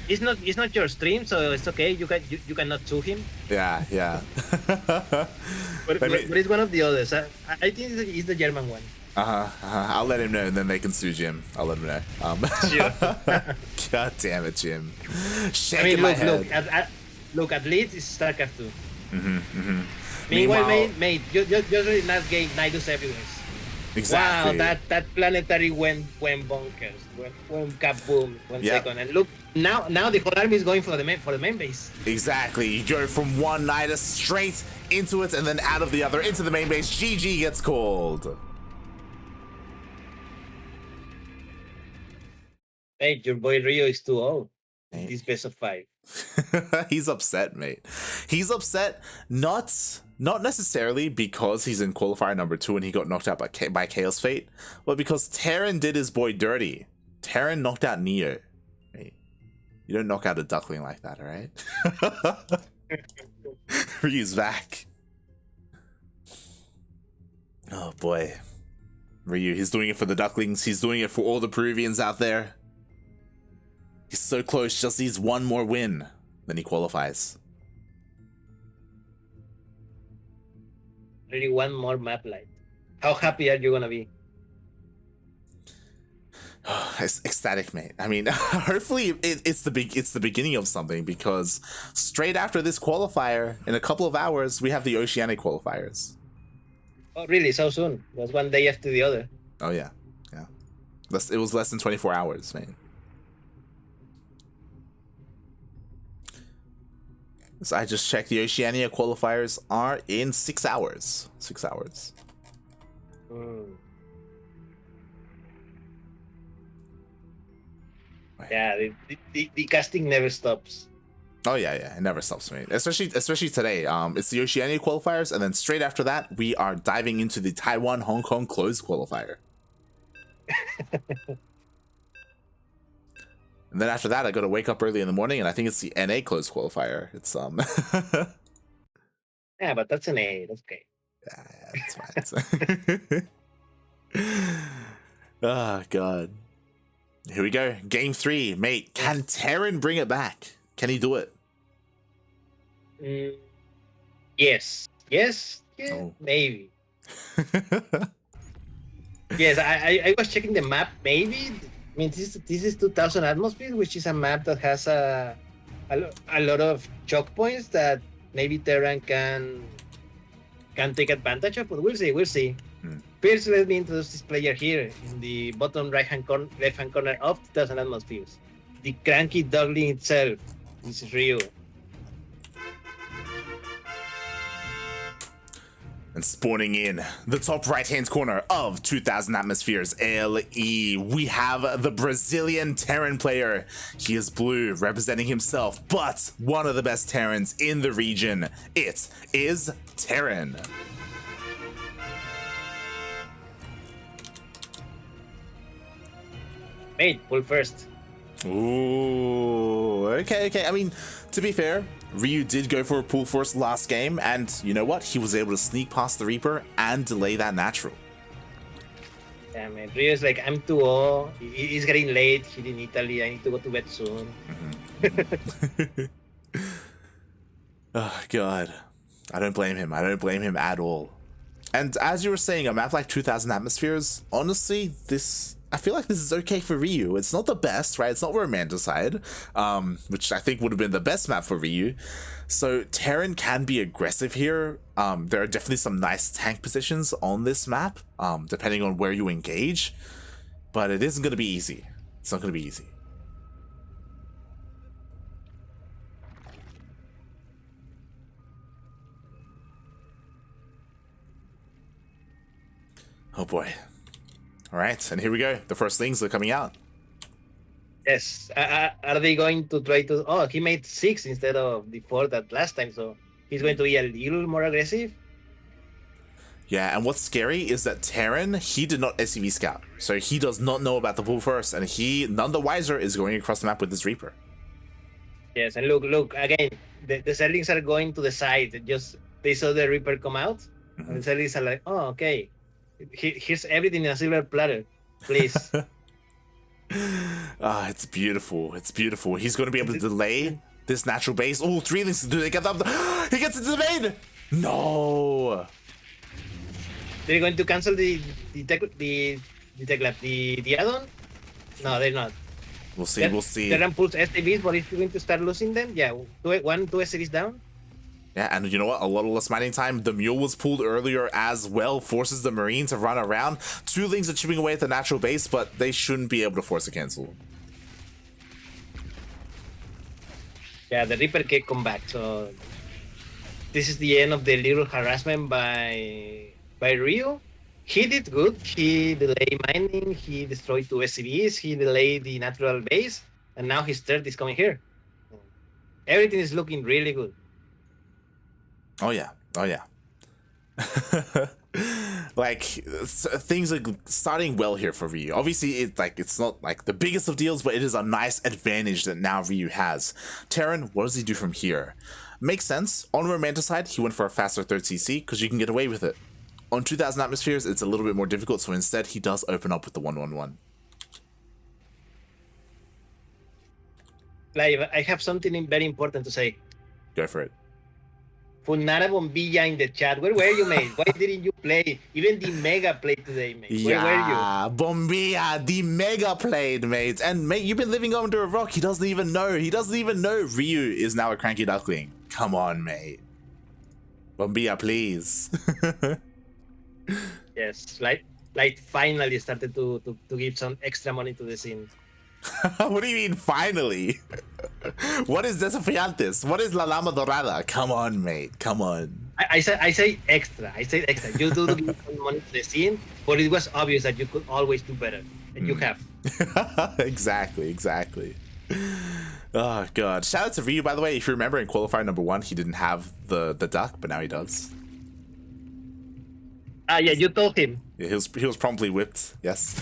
It's not your stream, so it's okay. You cannot sue him. Yeah. but it's one of the others. I think it's the German one. I'll let him know, and then they can sue Jim. I'll let him know. Sure. God damn it, Jim. Look, at least it's StarCraft 2. Meanwhile, mate, you're really not getting Nidus everywhere. Exactly. Wow, that planetary went bonkers, went kaboom, 1 second, and look now the whole army is going for the main base. Exactly. You go from one Nidus straight into it, and then out of the other into the main base. GG gets called. Hey, your boy Rio is 2-0. This best of 5. He's upset, mate. He's upset not necessarily because he's in qualifier number 2 and he got knocked out by Chaos Fate, but because TerraN did his boy dirty. TerraN knocked out Neo. Mate, you don't knock out a Duckling like that, alright? Ryu's back. Oh boy. Ryu, he's doing it for the Ducklings. He's doing it for all the Peruvians out there. He's so close, just needs one more win. Then he qualifies. Really one more map light. How happy are you gonna be? It's ecstatic, mate. I mean, hopefully it's the beginning of something, because straight after this qualifier, in a couple of hours, we have the Oceanic qualifiers. Oh, really? So soon? It was one day after the other. Oh yeah, yeah. It was less than 24 hours, man. So I just checked. The Oceania qualifiers are in 6 hours. 6 hours. Yeah, the casting never stops. Oh yeah, yeah, it never stops, mate. Especially today. It's the Oceania qualifiers, and then straight after that, we are diving into the Taiwan Hong Kong closed qualifier. And then after that, I got to wake up early in the morning, and I think it's the NA closed qualifier. It's Yeah, but that's an A. That's okay. Yeah, that's fine. Oh god. Here we go. Game 3, mate. Can TerraN bring it back? Can he do it? Yes. Yes. Yeah, Oh. maybe. Yes, I was checking the map. Maybe. I mean, this is 2000 atmosphere, which is a map that has a lot of choke points that maybe TerraN can take advantage of. But we'll see. We'll see. First, let me introduce this player here in the bottom left hand corner of 2000 atmospheres. The CranKy Duckling itself. This is Ryu. And spawning in the top right-hand corner of 2000 atmospheres LE, we have the Brazilian TerraN player. He is blue, representing himself, but one of the best TerraNs in the region. It is TerraN. Wait, pull first. Ooh, okay. I mean, to be fair, Ryu did go for a pull first last game, and you know what? He was able to sneak past the Reaper and delay that natural. Yeah, man. Ryu's like, I'm too old. He's getting late. He's in Italy. I need to go to bed soon. Oh, God. I don't blame him. I don't blame him at all. And as you were saying, a map like 2000 atmospheres, honestly, I feel like this is okay for Ryu. It's not the best, right? It's not Romanticide, which I think would have been the best map for Ryu. So TerraN can be aggressive here. There are definitely some nice tank positions on this map, depending on where you engage. But it isn't going to be easy. It's not going to be easy. Oh boy. All right, and here we go. The first things are coming out. Yes. Are they going to try to... Oh, he made 6 instead of the 4 that last time, so he's going to be a little more aggressive. Yeah, and what's scary is that TerraN, he did not SCV scout. So he does not know about the pull first, and he, none the wiser, is going across the map with this Reaper. Yes, and look, again, the settings are going to the side. They saw the Reaper come out, and the settings are like, oh, okay. Here's everything in a silver platter, please. It's beautiful. It's beautiful. He's going to be able to delay this natural base. Oh, 3 links. Do they get up? He gets into the main. No. They're going to cancel the add-on? No, they're not. We'll see. We'll see. TerraN pulls SCVs, but if you're going to start losing them, yeah, two SCVs down. Yeah, and you know what? A lot less mining time. The Mule was pulled earlier as well, forces the Marine to run around. 2 links are chipping away at the natural base, but they shouldn't be able to force a cancel. Yeah, the Reaper can come back, so this is the end of the little harassment by Ryu. He did good. He delayed mining, he destroyed 2 SCVs, he delayed the natural base, and now his third is coming here. Everything is looking really good. Oh yeah. Like, things are starting well here for Ryu. Obviously, it's not like the biggest of deals, but it is a nice advantage that now Ryu has. TerraN, what does he do from here? Makes sense. On Romanticide, he went for a faster 3rd CC because you can get away with it. On 2000 atmospheres, it's a little bit more difficult, so instead he does open up with the 111. Like, I have something very important to say. Go for it. Funara Bombilla in the chat. Where were you, mate? Why didn't you play? Even the Mega played today, mate. Where were you? Yeah, Bombilla, the mega played, mate. And mate, you've been living under a rock. He doesn't even know. He doesn't even know Ryu is now a CranKy Duckling. Come on, mate. Bombilla, please. Yes, like finally started to give some extra money to the scene. What do you mean, finally? What is Desafiantes? What is La Lama Dorada? Come on, mate. Come on. I say extra. I say extra. You do give some money to the scene, but it was obvious that you could always do better, and you have. Exactly. Oh god. Shout out to Ryu, by the way. If you remember in qualifier number 1, he didn't have the duck, but now he does. Ah, yeah, you told him. Yeah, he was promptly whipped. Yes.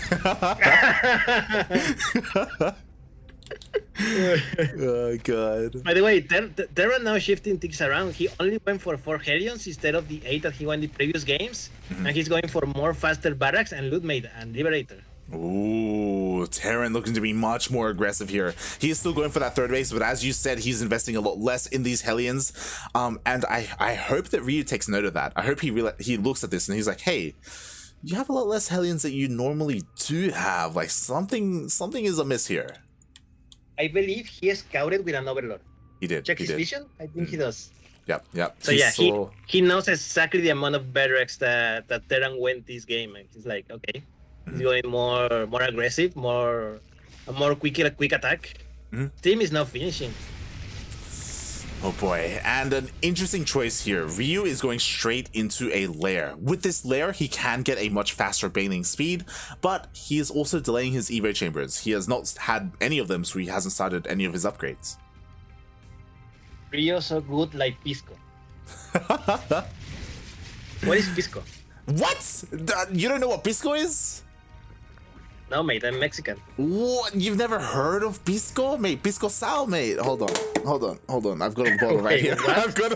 Oh god. By the way, TerraN now shifting things around. He only went for 4 Hellions instead of the 8 that he won in the previous games, and he's going for more faster barracks and lootmate and liberator. Ooh, TerraN looking to be much more aggressive here. He is still going for that 3rd base, but as you said, he's investing a lot less in these Hellions. And I hope that Ryu takes note of that. I hope he looks at this and he's like, hey, you have a lot less Hellions that you normally do have. Like something is amiss here. I believe he scouted with an Overlord. He did. Check his vision? I think he does. Yep. So yeah, he knows exactly the amount of barracks that TerraN went this game, and he's like, okay, he's going more aggressive, more quick attack. Team is now finishing. Oh boy, and an interesting choice here. Ryu is going straight into a lair. With this lair, he can get a much faster bailing speed, but he is also delaying his Evo chambers. He has not had any of them, so he hasn't started any of his upgrades. Ryu so good like Pisco. What is Pisco? What? You don't know what Pisco is? No, mate, I'm Mexican. What? You've never heard of Pisco? Mate, Pisco Sal, mate. Hold on. I've got a bottle right here. I've got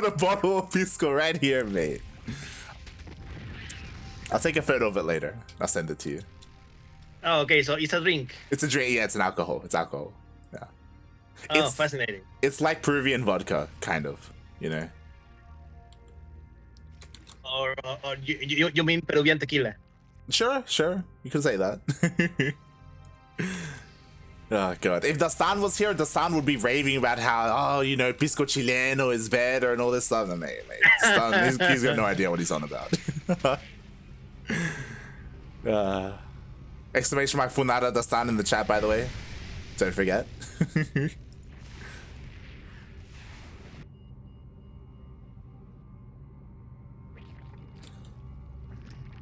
a bottle of Pisco right here, mate. I'll take a photo of it later. I'll send it to you. Oh, okay, so it's a drink. It's a drink, yeah, it's an alcohol. It's alcohol. Yeah. Oh, fascinating. It's like Peruvian vodka, kind of, you know? Or you mean Peruvian tequila? Sure, you can say that. Oh god, if Dastan was here, Dastan would be raving about how, Pisco Chileno is better and all this stuff. No, mate. Dastan, he's got no idea what he's on about. Exclamation mark Funada Dastan in the chat, by the way. Don't forget.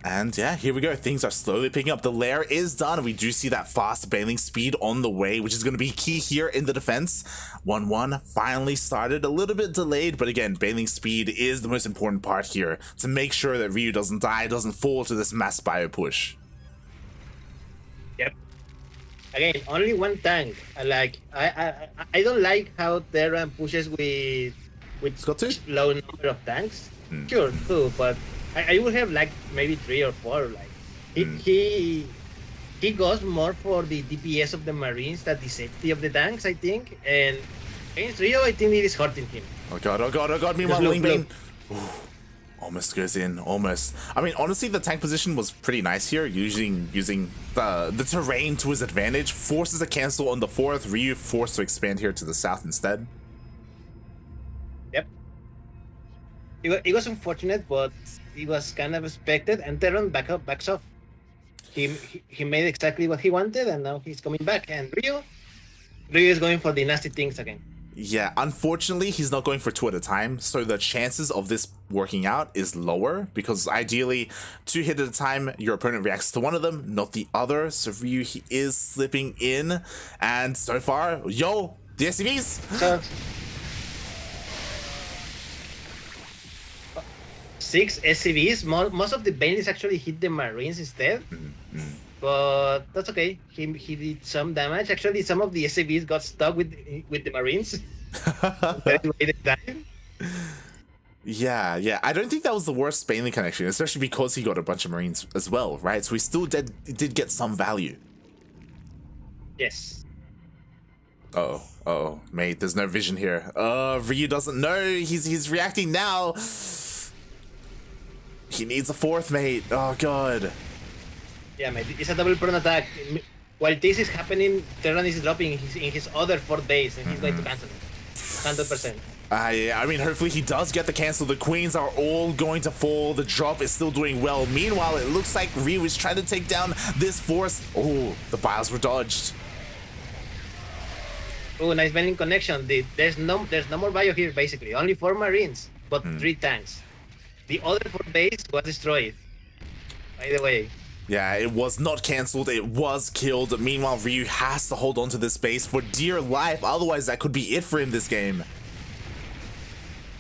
And yeah, here we go. Things are slowly picking up. The lair is done, and we do see that fast bailing speed on the way, which is going to be key here in the defense. 1-1 finally started, a little bit delayed, but again, bailing speed is the most important part here to make sure that Ryu doesn't die, doesn't fall to this mass bio push. Yep. Again, only one tank. I don't like how TerraN pushes with low number of tanks. Sure, too, but I would have like maybe 3 or 4. Like he goes more for the DPS of the Marines than the safety of the tanks, I think. And against Rio, I think it is hurting him. Oh god, meanwhile Lingbane almost goes in, almost. I mean, honestly, the tank position was pretty nice here, using the terrain to his advantage. Forces a cancel on the 4th, Ryu forced to expand here to the south instead. Yep. It was unfortunate, but it was kind of expected, and TerraN backs off. He made exactly what he wanted, and now he's coming back. And Ryu is going for the nasty things again. Yeah, unfortunately, he's not going for 2 at a time, so the chances of this working out is lower, because ideally, 2 hits at a time, your opponent reacts to one of them, not the other. So Ryu, he is slipping in, and so far, the SCVs! 6 SCVs. Most of the Banelis actually hit the Marines instead. But that's okay. He did some damage. Actually, some of the SCVs got stuck with the Marines. That's why they died. Yeah. I don't think that was the worst Baneling connection, especially because he got a bunch of Marines as well, right? So he still did get some value. Yes. Oh, mate, there's no vision here. Ryu doesn't know. He's reacting now. He needs a fourth, mate. Oh god. Yeah, mate, it's a double prone attack. While this is happening, TerraN is dropping in his other 4 base, and he's going to cancel it. 100%. Yeah, I mean, hopefully he does get the cancel. The queens are all going to fall. The drop is still doing well. Meanwhile, it looks like Ryu is trying to take down this force. Oh, the bios were dodged. Oh, nice bending connection. There's no more bio here, basically. Only 4 marines, but 3 tanks. The other 4 base was destroyed, by the way. Yeah, it was not cancelled. It was killed. Meanwhile, Ryu has to hold on to this base for dear life. Otherwise, that could be it for him this game.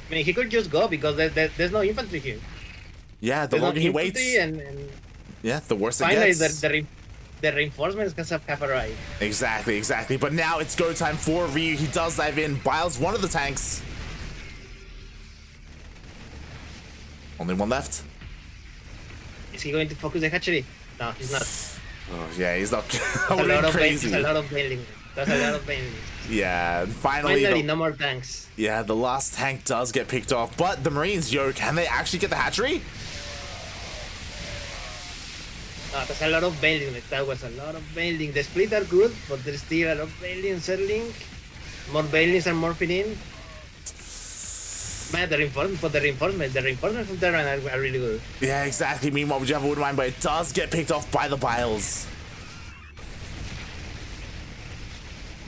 I mean, he could just go because there's no infantry here. Yeah, the longer he waits. And yeah, the worse it finally, gets. the reinforcements can have arrived. Exactly. But now it's go time for Ryu. He does dive in, biles one of the tanks. Only one left. Is he going to focus the hatchery? No, he's not. Oh, yeah, he's not. That's a lot of crazy. That's a lot of bailing. That's a lot of bailing. Yeah, finally no more tanks. Yeah, the last tank does get picked off, but the Marines, yo, can they actually get the hatchery? That's a lot of bailing. That was a lot of bailing. The split are good, but there's still a lot of bailing settling. More bailings are morphing in. Man, the reinforcements from TerraN are really good. Yeah, exactly. Meanwhile, we do have a Woodmine, but it does get picked off by the biles.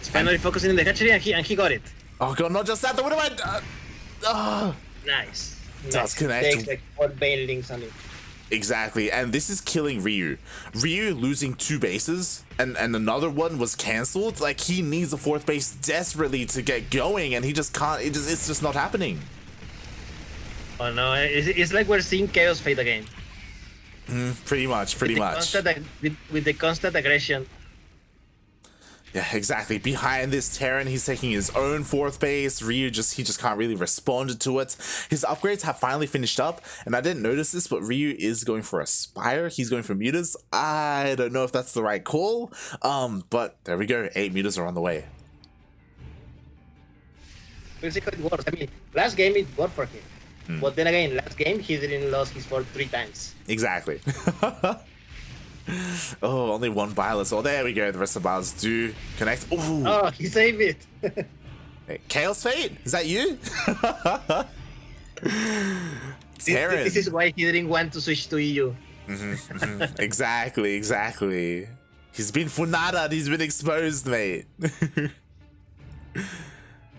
It's finally focusing on the hatchery, and he got it. Oh god, not just that, the Woodmine! Nice. Does connect. Takes like 4 bailings on it. Exactly, and this is killing Ryu. Ryu losing 2 bases, and another one was cancelled. Like, he needs a 4th base desperately to get going, and he just can't. It's just not happening. Oh no, it's like we're seeing Chaos Fate again. Pretty much. With the constant aggression. Yeah, exactly. Behind this TerraN, he's taking his own 4th base. Ryu he just can't really respond to it. His upgrades have finally finished up, and I didn't notice this, but Ryu is going for a Spire. He's going for mutas. I don't know if that's the right call. But there we go. 8 mutas are on the way. We'll see how it works. I mean, last game it worked for him. But then again, last game he didn't lose his 4 3 times. Exactly. Oh, only 1 Byleth. Oh, there we go. The rest of the Byleths do connect. Ooh. Oh, he saved it. Hey, Chaos Fate? Is that you? TerraN. This is why he didn't want to switch to EU. Exactly. He's been funada. He's been exposed, mate.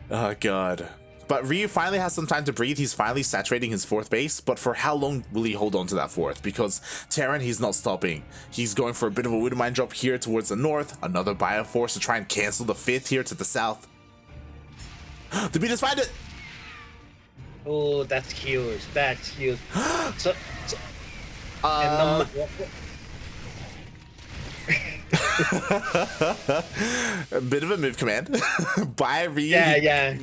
Oh, God. But Ryu finally has some time to breathe. He's finally saturating his 4th base, but for how long will he hold on to that 4th? Because TerraN, he's not stopping. He's going for a bit of a Widowmine drop here towards the north, another Bioforce to try and cancel the 5th here to the south. The beaters find it! Oh, that's huge. That's huge. A bit of a move command by Ryu. Yeah.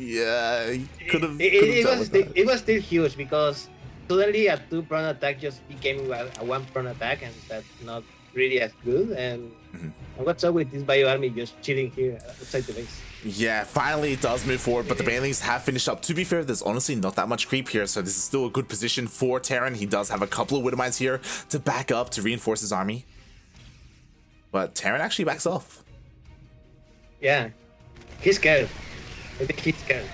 It was still huge because suddenly a 2 prone attack just became a 1 prone attack, and that's not really as good. And what's up with this bio army just chilling here outside the base? Yeah, finally it does move forward, but the Banelings have finished up. To be fair, there's honestly not that much creep here, so this is still a good position for TerraN. He does have a couple of Widowmines here to back up to reinforce his army. But TerraN actually backs off. Yeah, he's scared. I think he's scared.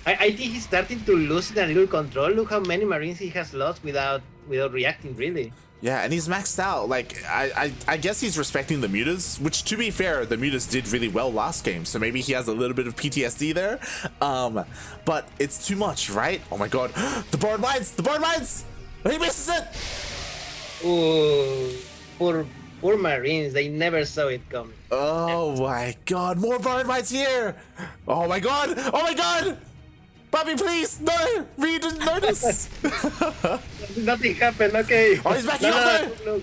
I think he's starting to lose a little control. Look how many Marines he has lost without reacting, really. Yeah, and he's maxed out. Like, I guess he's respecting the mutas, which, to be fair, the mutas did really well last game, so maybe he has a little bit of PTSD there. But it's too much, right? Oh my god. The Born Mines! The Born Mines! He misses it! Oh, poor Marines, they never saw it coming. Oh my god, more Born Mines here! Oh my god! Oh my god! Bobby, please! No! Ryu didn't notice! Nothing happened, okay. Oh, he's backing up there!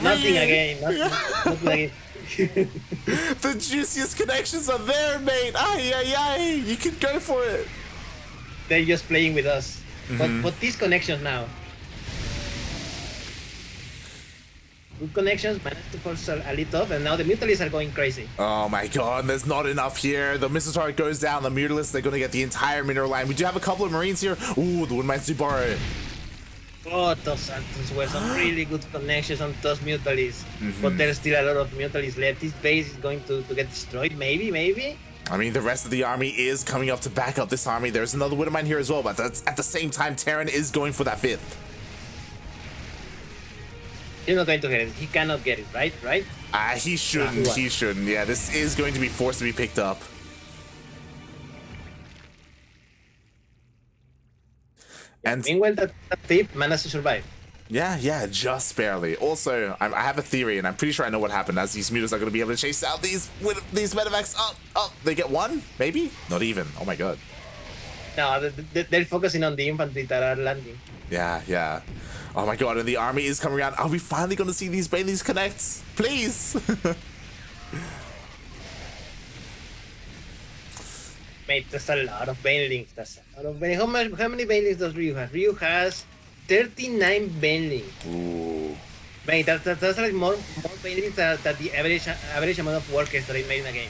Nothing again. Nothing again. The juiciest connections are there, mate! Ay! You can go for it! They're just playing with us. But these connections now. good connections, managed to force a lead off, and now the Mutalists are going crazy. Oh my god, there's not enough here. The missile turret goes down, the Mutalists, they're going to get the entire mineral line. We do have a couple of Marines here. Ooh, the Woodmines do borrow. Oh, those were some really good connections on those Mutalists. But there's still a lot of Mutalists left. This base is going to get destroyed, maybe? I mean, the rest of the army is coming up to back up this army. There's another Widowmine here as well, but that's, at the same time, TerraN is going for that 5th. He's not going to get it. He cannot get it, right? He shouldn't. He shouldn't. Yeah, this is going to be forced to be picked up. And meanwhile, that thief managed to survive. Yeah, just barely. Also, I have a theory, and I'm pretty sure I know what happened, as these mutants are going to be able to chase out these medevacs. Oh, they get one? Maybe? Not even. Oh my god. No, they're focusing on the infantry that are landing. Yeah. Oh my god, and the army is coming around. Are we finally going to see these Banelings connect? Please! Mate, that's a lot of Banelings. How many Banelings does Ryu have? Ryu has 39 Banelings. Ooh. Mate, that's like more Banelings than the average amount of workers that I made in a game.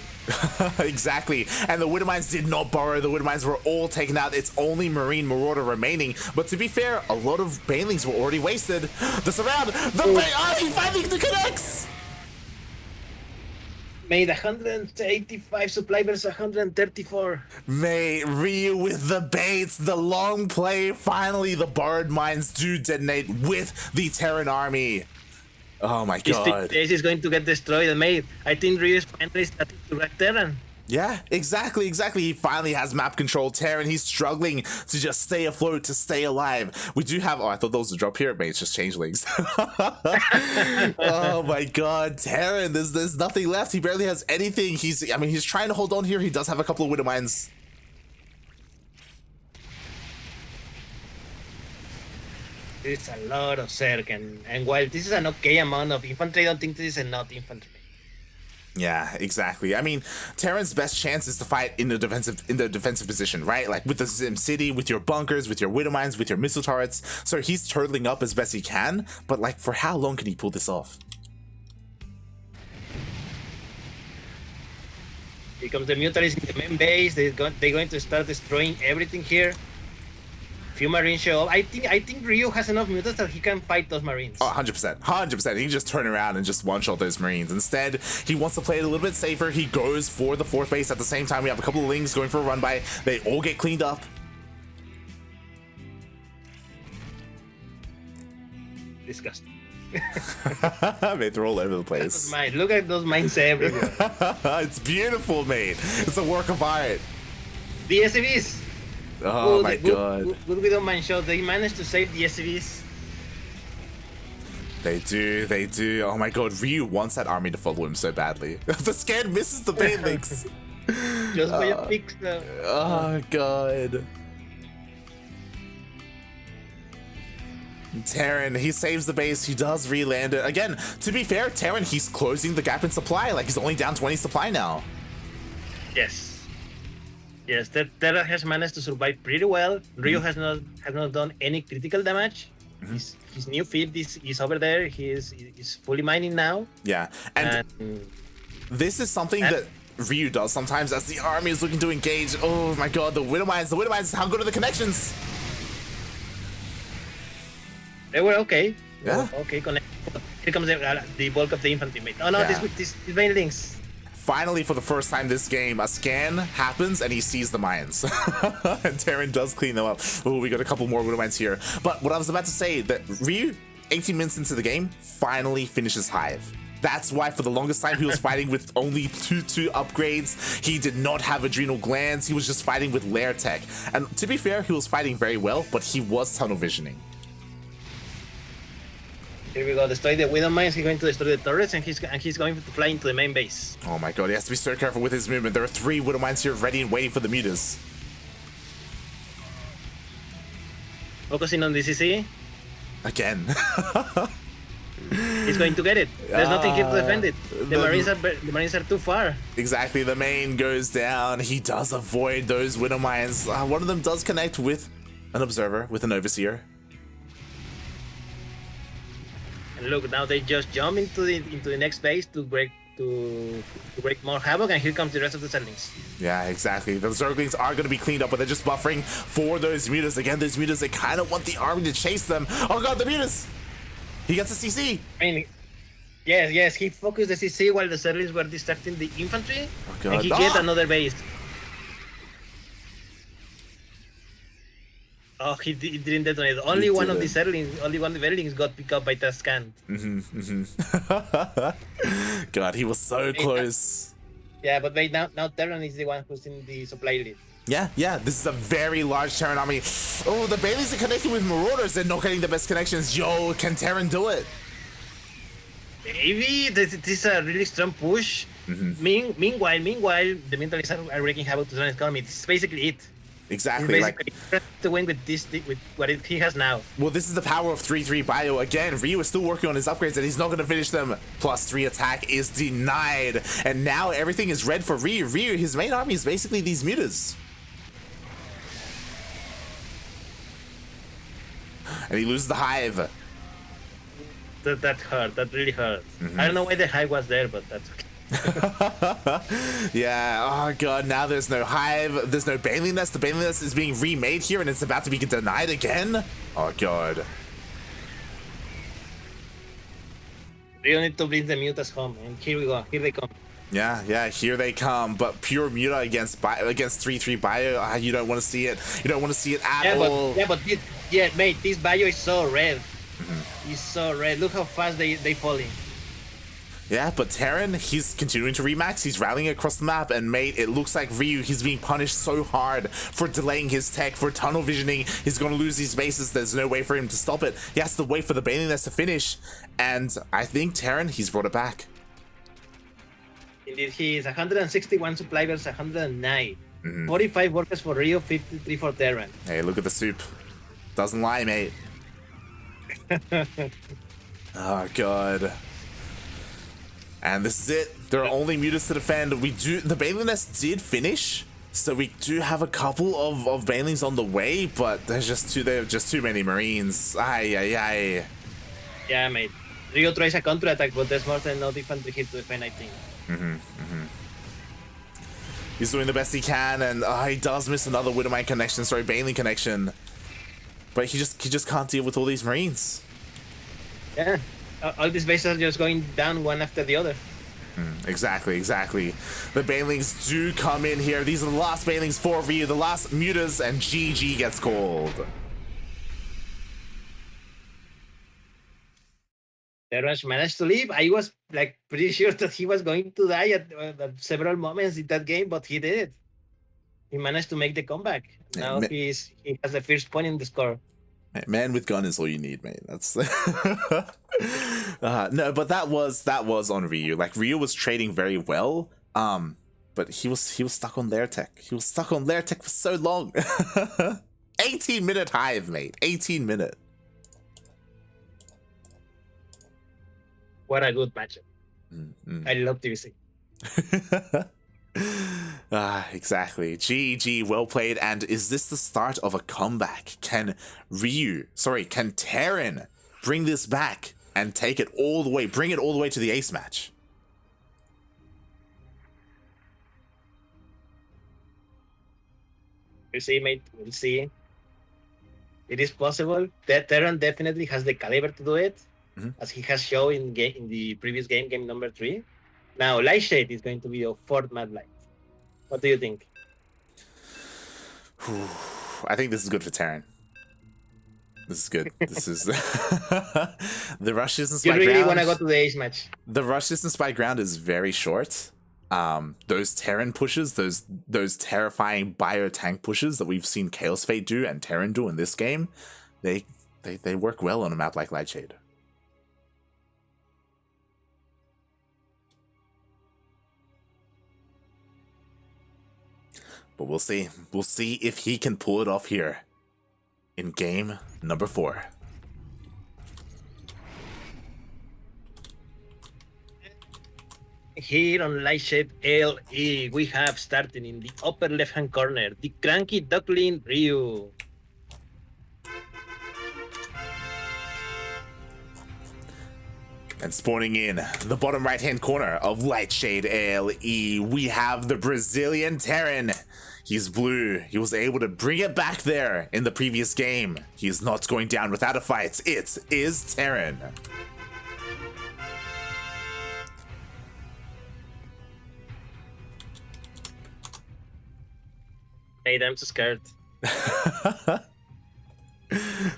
Exactly. And the Widowmines did not borrow. The Widowmines were all taken out. It's only Marine Marauder remaining. But to be fair, a lot of Banelings were already wasted. The surround! He finally connects! Made 185 supply versus 134. Mate, Ryu with the baits, the long play. Finally, the borrowed mines do detonate with the TerraN army. Oh my god. This is going to get destroyed, and mate, I think Ryu is finally starting to wreck TerraN. Yeah, exactly. He finally has map control. TerraN, he's struggling to just stay afloat, to stay alive. We do have, I thought those would drop here, mate. It's just changelings. Oh my god, TerraN, there's nothing left. He barely has anything. He's trying to hold on here. He does have a couple of Widowmines. There's a lot of Zerg, and while this is an okay amount of infantry, I don't think this is enough infantry. Yeah, exactly. I mean, TerraN's best chance is to fight in the defensive position, right? Like with the Sim City, with your bunkers, with your Widowmines, with your missile turrets. So he's turtling up as best he can, but like, for how long can he pull this off? Here comes the Mutalists in the main base. They're going to start destroying everything here. Few Marines show up. I think Ryu has enough mutants that he can fight those Marines. Oh, 100%. He can just turn around and just one-shot those Marines. Instead, he wants to play it a little bit safer. He goes for the 4th base. At the same time, we have a couple of Lings going for a run-by. They all get cleaned up. Disgusting. Mate, they're all over the place. Look at those mines everywhere. It's beautiful, mate. It's a work of art. The SCVs. Oh my god. Good Widowmine show. They managed to save the SCVs. They do. Oh my god, Ryu wants that army to follow him so badly. The scan misses the Banelings. Just by a pixel. Oh god. TerraN, he saves the base. He does re-land it. Again, to be fair, TerraN, he's closing the gap in supply. Like, he's only down 20 supply now. Yes, Terra has managed to survive pretty well. Ryu has not done any critical damage. His new field is over there. He's fully mining now. Yeah, and this is something that Ryu does sometimes as the army is looking to engage. Oh my god, the Widowmines, how good are the connections? They were okay. Yeah. Okay, connect. Here comes the bulk of the infantry, mate. Oh no, Yeah. this Banelings. Finally, for the first time this game, a scan happens and he sees the mines. And TerraN does clean them up. Oh, we got a couple more Widowmines here. But what I was about to say, that Ryu, 18 minutes into the game, finally finishes Hive. That's why for the longest time he was fighting with only two upgrades. He did not have adrenal glands. He was just fighting with lair tech. And to be fair, he was fighting very well, but he was tunnel visioning. Here we go. Destroy the Widowmines. He's going to destroy the turrets, and he's going to fly into the main base. Oh my god, he has to be so careful with his movement. There are 3 Widowmines here ready and waiting for the mutas. Focusing on the CC. Again. He's going to get it. There's nothing here to defend it. The Marines are too far. Exactly, the main goes down. He does avoid those Widowmines. One of them does connect with an observer, with an overseer. Look, now they just jump into the next base to break more havoc, and here comes the rest of the Zerglings. Yeah, exactly. The Zerglings are going to be cleaned up, but they're just buffering for those mutas. Again, those mutas, they kind of want the army to chase them. Oh god, the mutas! He gets a CC. I mean, yes, he focused the CC while the Zerglings were distracting the infantry, Oh god. and he get another base. Oh, he didn't detonate. Only one of the Zerglings, only one of the Zerglings got picked up by Tascan. God, he was so close. Yeah, but wait, now TerraN is the one who's in the supply lead. Yeah, this is a very large TerraN army. Oh, the Baileys are connecting with Marauders. They're not getting the best connections. Yo, can TerraN do it? Maybe this is a really strong push. Meanwhile, the Mentalists are wreaking havoc to TerraN's economy. This is basically it. Exactly. Basically, to win with what he has now. Well, this is the power of 3-3 bio. Again, Ryu is still working on his upgrades and he's not going to finish them. +3 attack is denied. And now everything is red for Ryu. Ryu, his main army is basically these mutas. And he loses the hive. That hurt. That really hurt. I don't know why the hive was there, but that's okay. Yeah, oh god, now there's no hive, there's no Baneling Nest. The Baneling Nest is being remade here and it's about to be denied again. Oh god. We need to bring the mutas home, and here we go. Here they come. Yeah, here they come. But pure muta against 3-3 bio, you don't want to see it. You don't want to see it at all. Mate, this bio is so red. He's so red. Look how fast they falling. Yeah, but TerraN, he's continuing to remax. He's rallying across the map, and mate, it looks like Ryu, he's being punished so hard for delaying his tech, for tunnel visioning. He's going to lose these bases. There's no way for him to stop it. He has to wait for the Baneling Nest to finish, and I think TerraN, he's brought it back. Indeed, he is 161 supply versus 109. 45 workers for Ryu, 53 for TerraN. Hey, look at the soup. Doesn't lie, mate. Oh god. And this is it. There are only mutas to defend. The Baneling Nest did finish, so we do have a couple of Banelings on the way, but there are just too many Marines. Ay. Yeah, mate. Ryu tries a counter-attack, but there's more than enough infantry here to defend, I think. He's doing the best he can, and he does miss another Widowmine connection, sorry, Baneling connection. But he just can't deal with all these Marines. Yeah. All these bases are just going down one after the other. Exactly. The Banelings do come in here. These are the last Banelings for Ryu, the last mutas, and GG gets called. TerraN managed to leave. I was like pretty sure that he was going to die at several moments in that game, but he did. He managed to make the comeback. Now he has the first point in the score. Man with gun is all you need, mate. That's no, but that was on Ryu. Like Ryu was trading very well, but he was stuck on their tech. He was stuck on their tech for so long. 18-minute hive, mate. 18-minute. What a good matchup. I love TVC. Exactly. GG, well played. And is this the start of a comeback? Can TerraN bring this back and take it all the way, bring it all the way to the ace match? We'll see, mate. We'll see. It is possible. That TerraN definitely has the caliber to do it, as he has shown in the previous game number 3. Now, Lightshade is going to be your 4th Mad Light. What do you think? I think this is good for TerraN. This is good. This is the rush distance by ground. You really want to go to the ace match? The rush distance by ground is very short. Those TerraN pushes, those terrifying bio tank pushes that we've seen Chaos Fate do and TerraN do in this game, they work well on a map like Lightshade. But we'll see. We'll see if he can pull it off here in game number 4. Here on Lightshade LE, we have starting in the upper left-hand corner, the CranKy Duckling Ryu. And spawning in the bottom right-hand corner of Lightshade ALE, we have the Brazilian TerraN. He's blue. He was able to bring it back there in the previous game. He's not going down without a fight. It is TerraN. Mate, I'm so scared.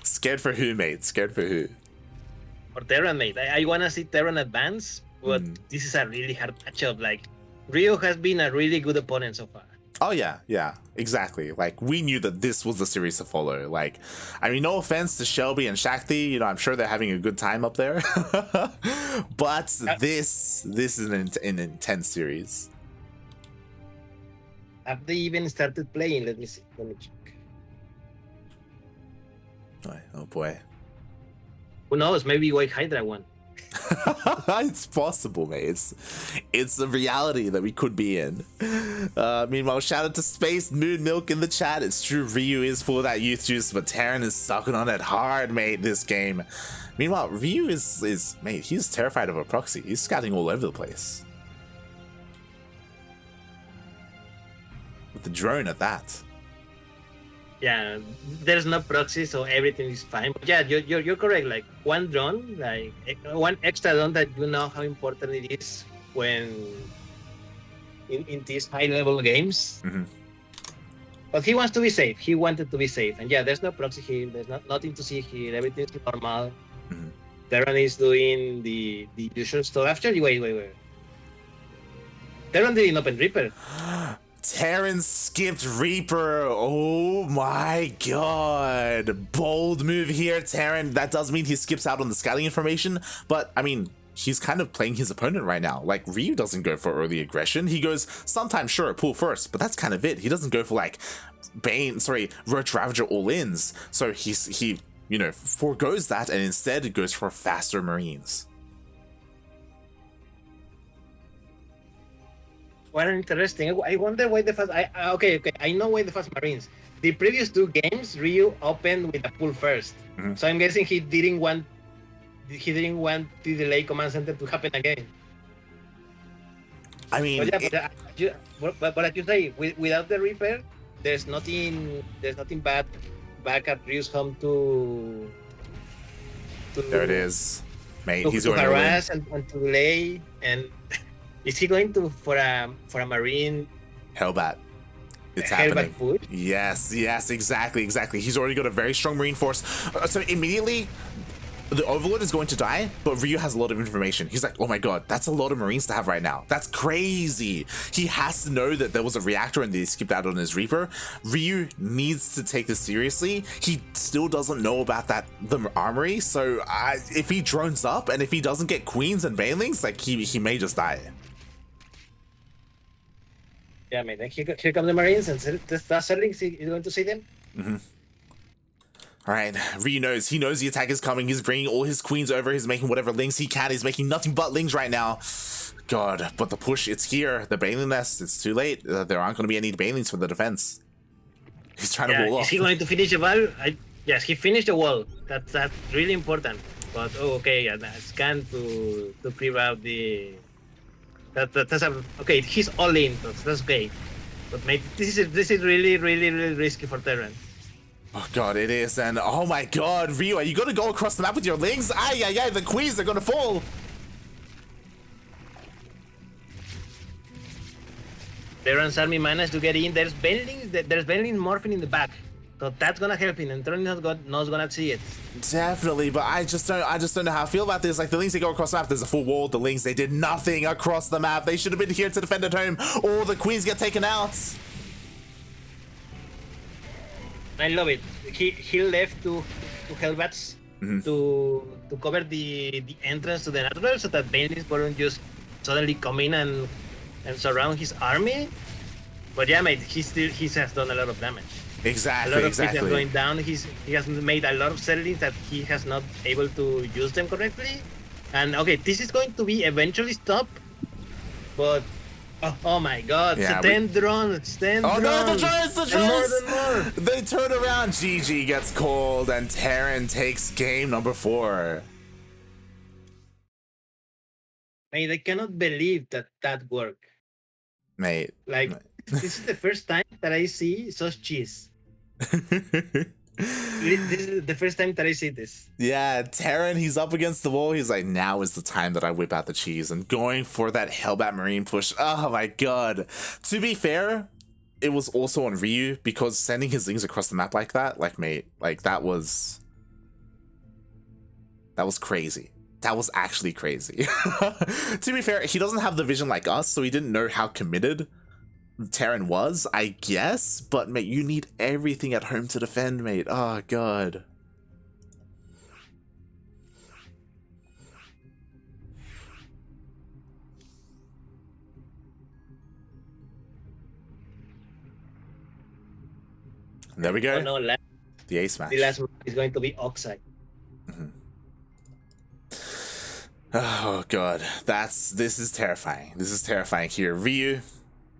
Scared for who, mate? Scared for who? For TerraN, mate. I want to see TerraN advance, but this is a really hard matchup. Like, Rio has been a really good opponent so far. Oh yeah, exactly. Like, we knew that this was the series to follow. Like, I mean, no offense to Shelby and Shakti, you know, I'm sure they're having a good time up there. But this is an intense series. Have they even started playing? Let me see. Let me check. Oh boy. Who knows? Maybe White Hydra won. It's possible, mate. It's the reality that we could be in. Meanwhile, shout out to Space Moon Milk in the chat. It's true, Ryu is full of that youth juice, but TerraN is sucking on it hard, mate, this game. Meanwhile, Ryu is mate, he's terrified of a proxy. He's scouting all over the place. With the drone at that. Yeah, there's no proxy, so everything is fine. But yeah, you're correct. Like, one drone, like one extra drone, that you know how important it is when in these high level games. But he wants to be safe. He wanted to be safe, and yeah, there's no proxy here. There's nothing to see here. Everything's normal. TerraN is doing the usual stuff. Actually, wait. TerraN didn't open Reaper. TerraN skipped Reaper. Oh my god. Bold move here, TerraN. That does mean he skips out on the scouting information, but I mean, he's kind of playing his opponent right now. Like, Ryu doesn't go for early aggression. He goes, sometimes, sure, pull first, but that's kind of it. He doesn't go for, like, Roach Ravager all-ins. So he, you know, forgoes that and instead goes for faster Marines. What interesting. I wonder why the fast. Okay. I know why the fast Marines. The previous two games, Ryu opened with a pull first. So I'm guessing he didn't want the delay command center to happen again. I mean, but as you say, without the Reaper, there's nothing bad back at Ryu's home to there it is, mate. To, he's to going harass and to delay. And is he going to for a Marine Hellbat? It's happening. Yes, exactly. He's already got a very strong Marine force. So immediately, the Overlord is going to die, but Ryu has a lot of information. He's like, oh my god, that's a lot of Marines to have right now. That's crazy. He has to know that there was a reactor and they skipped out on his Reaper. Ryu needs to take this seriously. He still doesn't know about the armory, so if he drones up and if he doesn't get Queens and Banelings, like, he may just die. Yeah, man. Here come the Marines, and that's something he's going to see them. All right, Ryu knows. He knows the attack is coming. He's bringing all his queens over. He's making whatever lings he can. He's making nothing but lings right now. God, but the push, it's here. The Baneling nest, it's too late. There aren't going to be any Banelings for the defense. He's trying to wall off. Is he going to finish the wall? Yes, he finished the wall. That's really important. But okay, scan to pre-route the. Okay. He's all in. That's great. But mate, this is really risky for TerraN. Oh god, it is. And oh my god, Ryu, are you gonna go across the map with your lings? Ay, the queens are gonna fall. TerraN's army managed to get in. There's Banelings morphing in the back. So that's gonna help him, and TerraN not gonna see it. Definitely, but I just don't know how I feel about this. Like, the lings, they go across the map, there's a full wall. The lings, they did nothing across the map. They should have been here to defend at home, or the queens get taken out. I love it. He left to Hellbats to cover the entrance to the natural, so that Banelings wouldn't just suddenly come in and surround his army. But yeah, mate, he has done a lot of damage. Exactly. A lot of people going down. He has made a lot of settlings that he has not able to use them correctly. And okay, this is going to be eventually stopped. But oh my god, yeah, 10 drones, 10 drones. Oh no, the drones! More. They turn around, GG gets called, and TerraN takes game number 4. mean, I cannot believe that worked. Mate. Like, this is the first time that I see such cheese. This is the first time that I see this. Yeah, TerraN, he's up against the wall. He's like, now is the time that I whip out the cheese, and going for that Hellbat Marine push. Oh my god. To be fair, it was also on Ryu, because sending his things across the map like that, like, mate, like, that was crazy. That was actually crazy. To be fair, he doesn't have the vision like us, so he didn't know how committed TerraN was, I guess. But, mate, you need everything at home to defend, mate. Oh, God. There we go. Oh, no, the ace match. The last match is going to be Oxide. Oh god, this is terrifying. This is terrifying here. Ryu,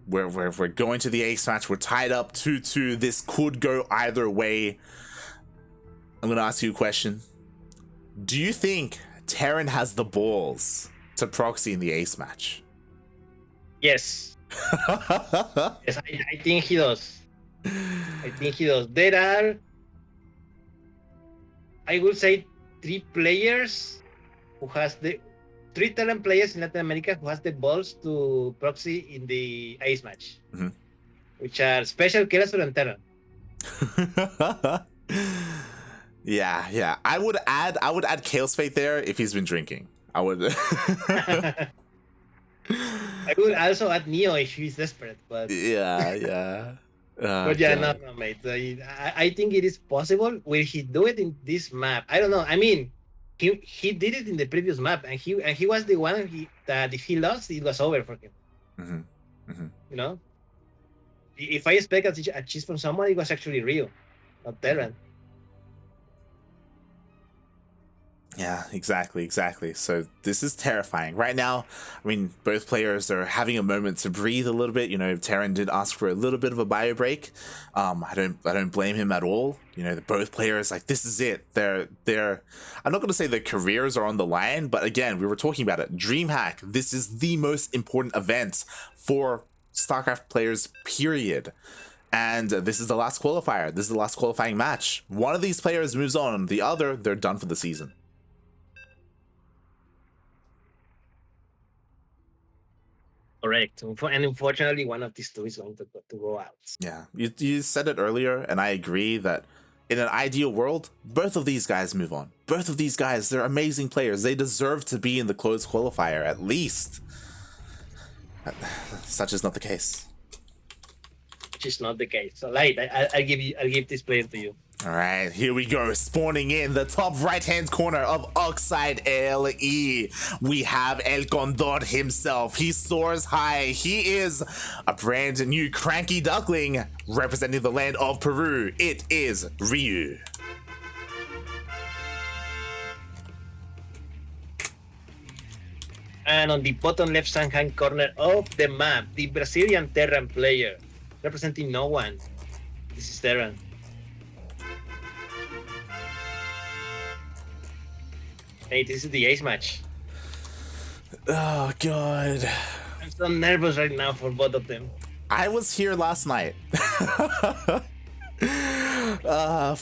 we're going to the ace match. We're tied up 2-2. This could go either way. I'm gonna ask you a question. Do you think TerraN has the balls to proxy in the ace match? Yes. Yes, I think he does. I think he does. There are, I would say, three TerraN players in Latin America who has the balls to proxy in the ace match, which are Special, Kelasur, and TerraN. Yeah. I would add Chaos Fate there if he's been drinking. I would. I would also add Neo if he's desperate, but yeah. But yeah, no, mate. I think it is possible. Will he do it in this map? I don't know. I mean, he did it in the previous map, and he was the one that if he lost, it was over for him. You know, if I expect a cheese from someone, it was actually Rio, not TerraN. Yeah, exactly. So this is terrifying. Right now, I mean, both players are having a moment to breathe a little bit. You know, TerraN did ask for a little bit of a bio break. I don't blame him at all. You know, both players, like, this is it. They're I'm not going to say their careers are on the line, but again, we were talking about it. DreamHack, this is the most important event for StarCraft players, period. And this is the last qualifier. This is the last qualifying match. One of these players moves on, the other, they're done for the season. Correct. And unfortunately, one of these two is going to go out. Yeah, you said it earlier, and I agree that in an ideal world, both of these guys move on. Both of these guys, they're amazing players. They deserve to be in the closed qualifier, at least. Such is not the case. Which is not the case. So, Light, I'll give this player to you. All right, here we go. Spawning in the top right-hand corner of Oxide LE, we have El Condor himself. He soars high. He is a brand new CranKy Duckling representing the land of Peru. It is Ryu. And on the bottom left-hand corner of the map, the Brazilian TerraN player representing no one. This is TerraN. Hey, this is the ace match. Oh, God. I'm so nervous right now for both of them. I was here last night. For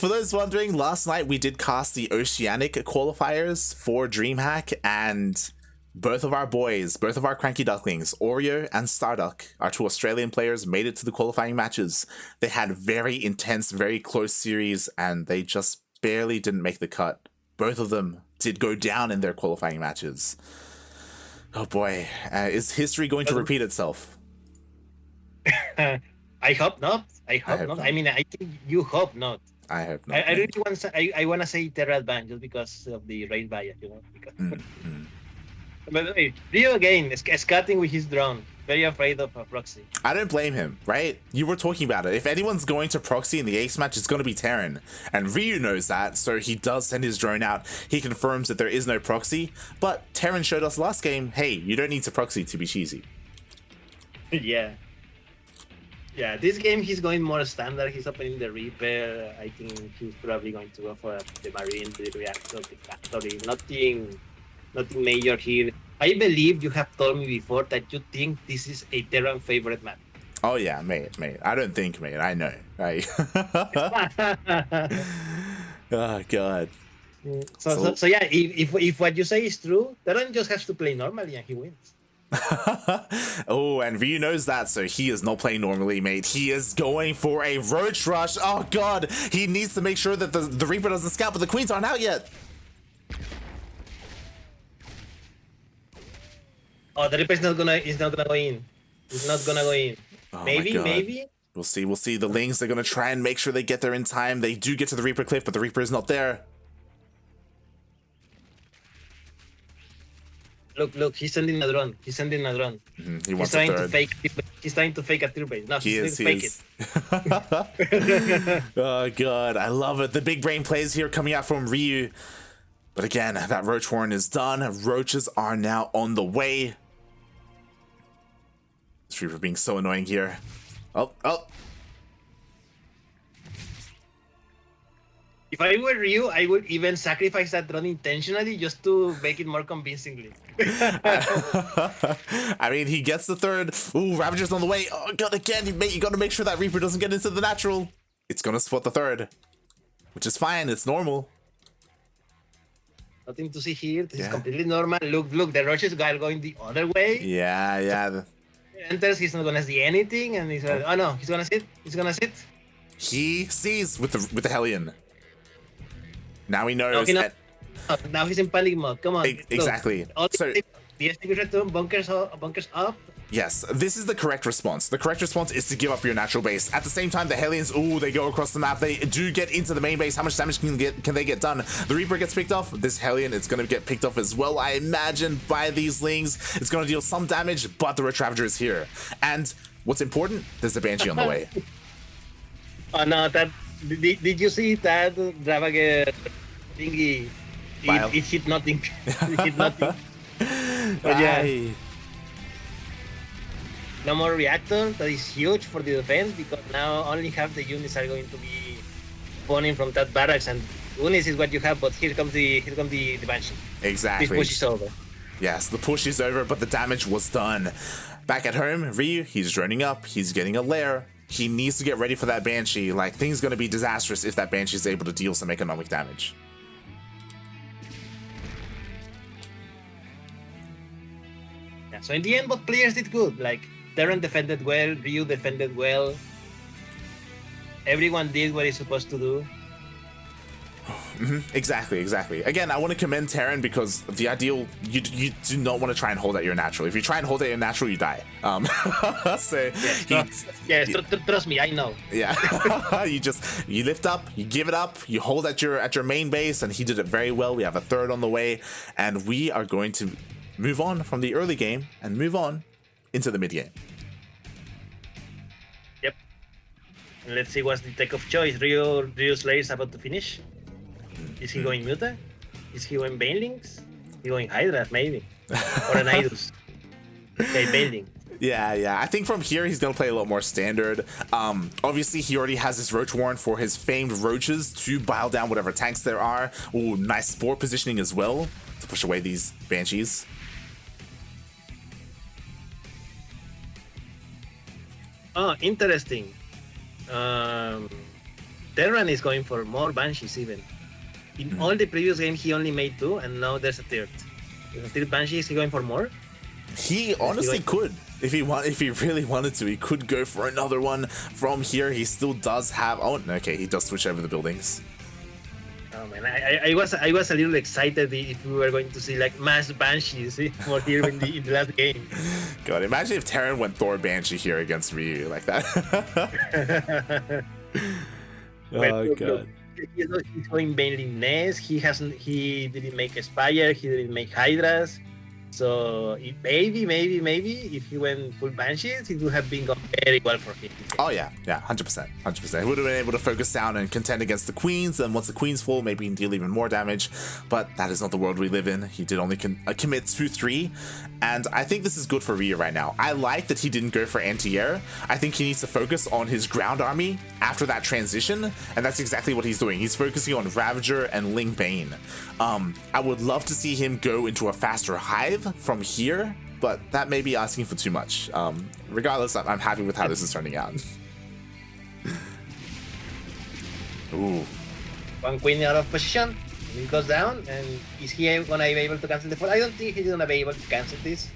those wondering, last night we did cast the Oceanic qualifiers for DreamHack, and both of our CranKy Ducklings, Oreo and Starduck, our two Australian players, made it to the qualifying matches. They had very intense, very close series, and they just barely didn't make the cut. Both of them did go down in their qualifying matches. Oh boy, is history going to repeat itself? I hope not. I hope not. I mean, I think you hope not. I hope not. I really want to. I want to say Terra Advance just because of the race bias, you know. Because, but hey, Rio again is cutting with his drone. Very afraid of a proxy. I don't blame him, right? You were talking about it. If anyone's going to proxy in the ace match, it's going to be TerraN. And Ryu knows that, so he does send his drone out. He confirms that there is no proxy. But TerraN showed us last game, hey, you don't need to proxy to be cheesy. Yeah. Yeah, this game he's going more standard. He's opening the Reaper. I think he's probably going to go for the Marine, the Reactor, the Factory. Nothing major here. I believe you have told me before that you think this is a TerraN favorite map. Oh yeah, mate. I don't think, mate. I know. Right. Oh god. So yeah, if what you say is true, TerraN just has to play normally and he wins. Oh, and Ryu knows that, so he is not playing normally, mate. He is going for a roach rush. Oh god, he needs to make sure that the Reaper doesn't scout, but the queens aren't out yet. Oh, the Reaper is not gonna go in. He's not gonna go in. Oh Maybe. We'll see. The Lings, they're gonna try and make sure they get there in time. They do get to the Reaper cliff, but the Reaper is not there. Look, he's sending a drone. He's He wants a third. He's trying to fake a tier base. No, He he's is. going to fake it. Oh god, I love it. The big brain plays here coming out from Ryu. But again, that Roach Warren is done. Roaches are now on the way. This Reaper being so annoying here. Oh. If I were you, I would even sacrifice that drone intentionally just to make it more convincingly. I mean, he gets the third. Ooh, Ravager's on the way. Oh god, again, you gotta make sure that Reaper doesn't get into the natural. It's gonna spot the third, which is fine. It's normal. Nothing to see here. This is completely normal. Look, the Roaches guy going the other way. Yeah. He enters, he's not gonna see anything, and he's like, oh no, he's gonna sit. He sees with the Hellion. Now he knows. Now he's in panic mode. Come on. Exactly. So the STB return, bunkers up. Yes, this is the correct response. The correct response is to give up your natural base. At the same time, the Hellions, they go across the map. They do get into the main base. How much damage can they get done? The Reaper gets picked off. This Hellion is going to get picked off as well, I imagine, by these Lings. It's going to deal some damage, but the Roach Ravager is here. And what's important, there's a Banshee on the way. Oh no, did you see that Ravager thingy? It hit nothing. It hit nothing. But yeah. No more reactor. That is huge for the defense because now only half the units are going to be spawning from that barracks, and units is what you have. But here comes the Banshee. Exactly. This push is over. Yes, the push is over, but the damage was done. Back at home, Ryu, he's droning up. He's getting a lair. He needs to get ready for that Banshee. Like, things going to be disastrous if that Banshee is able to deal some economic damage. Yeah, so in the end, both players did good. Like, TerraN defended well, Ryu defended well. Everyone did what he's supposed to do. Exactly. Again, I want to commend TerraN because the ideal, you do not want to try and hold out your natural. If you try and hold out your natural, you die. So trust me, I know. Yeah, you lift up, you give it up, you hold at your main base, and he did it very well. We have a third on the way, and we are going to move on from the early game and move on into the mid game. Yep. And let's see what's the tech of choice. Ryu Slayer is about to finish. Is he going Muta? Is he going Banelings? Is he going Hydra, maybe? Or an Idus? Okay, Baneling. Yeah. I think from here he's gonna play a lot more standard. Obviously he already has his Roach Warren for his famed roaches to bile down whatever tanks there are. Ooh, nice spore positioning as well to push away these Banshees. Oh, interesting. TerraN is going for more Banshees even. In all the previous games, he only made 2, and now there's a third. There's a third Banshee. Is he going for more? He honestly could. If he really wanted to, he could go for another one. From here, he still does have... Oh, okay, he does switch over the buildings. Oh man, I was a little excited if we were going to see like mass Banshees more here in the last game. God, imagine if TerraN went Thor Banshee here against Ryu like that. Oh god. He's going Baneling Nest. He didn't make Aspire. He didn't make Hydras. So maybe if he went full Banshees, it would have been going very well for him. Oh yeah, 100%. He would have been able to focus down and contend against the Queens, and once the Queens fall, maybe he can deal even more damage, but that is not the world we live in. He did only commit 2-3, and I think this is good for Ryu right now. I like that he didn't go for anti-air. I think he needs to focus on his ground army after that transition, and that's exactly what he's doing. He's focusing on Ravager and Ling Bane. I would love to see him go into a faster Hive, hive from here, but that may be asking for too much. Regardless, I'm happy with how this is turning out. Ooh. One queen out of position. It goes down, and is he gonna be able to cancel the fall? I don't think he's gonna be able to cancel this.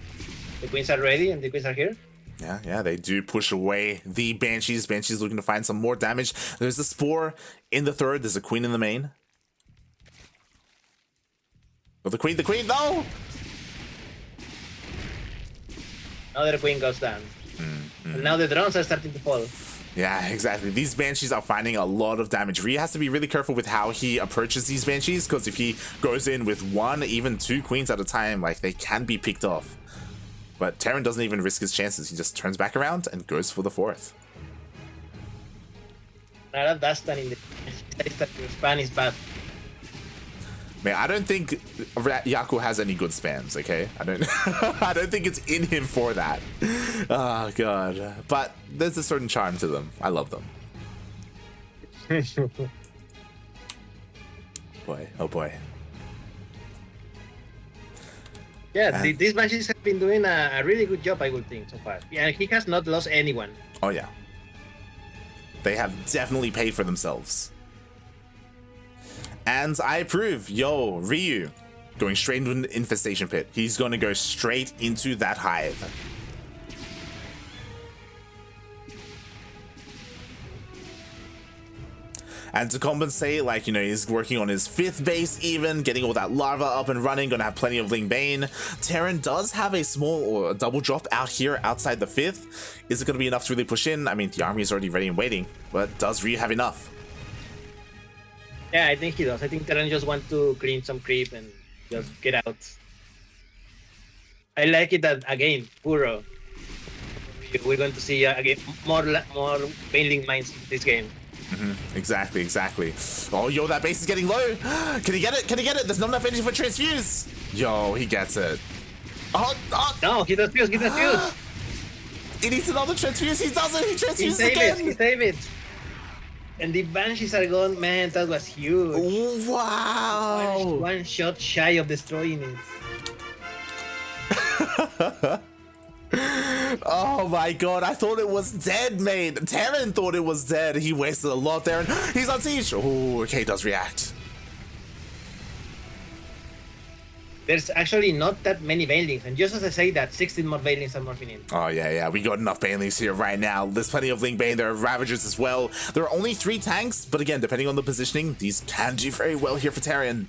The queens are ready, and the queens are here. Yeah, they do push away the Banshees. Banshees looking to find some more damage. There's a Spore in the third. There's a Queen in the main. Oh, the Queen, no! Now the queen goes down. And now the drones are starting to fall. Yeah, exactly. These Banshees are finding a lot of damage. Ryu has to be really careful with how he approaches these Banshees, because if he goes in with one, even two queens at a time, like, they can be picked off. But TerraN doesn't even risk his chances. He just turns back around and goes for the fourth. Now that's done in the span is bad. Man, I don't think Yaku has any good spams, okay? I don't think it's in him for that. Oh god. But there's a certain charm to them. I love them. Boy, oh boy. Yeah, these matches have been doing a really good job, I would think, so far. Yeah, he has not lost anyone. Oh yeah. They have definitely paid for themselves. And I approve. Yo, Ryu going straight into an infestation pit. He's going to go straight into that hive. And to compensate, like, you know, he's working on his fifth base even, getting all that lava up and running, gonna have plenty of Ling Bane. TerraN does have a small or a double drop out here outside the fifth. Is it gonna be enough to really push in? I mean, the army is already ready and waiting, but does Ryu have enough? Yeah, I think he does. I think TerraN just want to clean some creep and just get out. I like it that, again, Puro. We're going to see, again, more Baneling mines in this game. Exactly. Oh, yo, that base is getting low. Can he get it? There's not enough energy for transfuse. Yo, he gets it. Oh. No, he does fuse. He needs another transfuse. He doesn't. He transfuses again. He saved it. And the Banshees are gone. Man, that was huge. Wow. One shot shy of destroying it. Oh my god, I thought it was dead, mate. TerraN thought it was dead. He wasted a lot there, and he's on siege. Oh, okay, does react. There's actually not that many Banelings, and just as I say that, 16 more Banelings are morphing in. Oh yeah, we got enough Banelings here right now. There's plenty of Ling Bane, there are Ravagers as well. There are only 3 tanks, but again, depending on the positioning, these can do very well here for TerraN.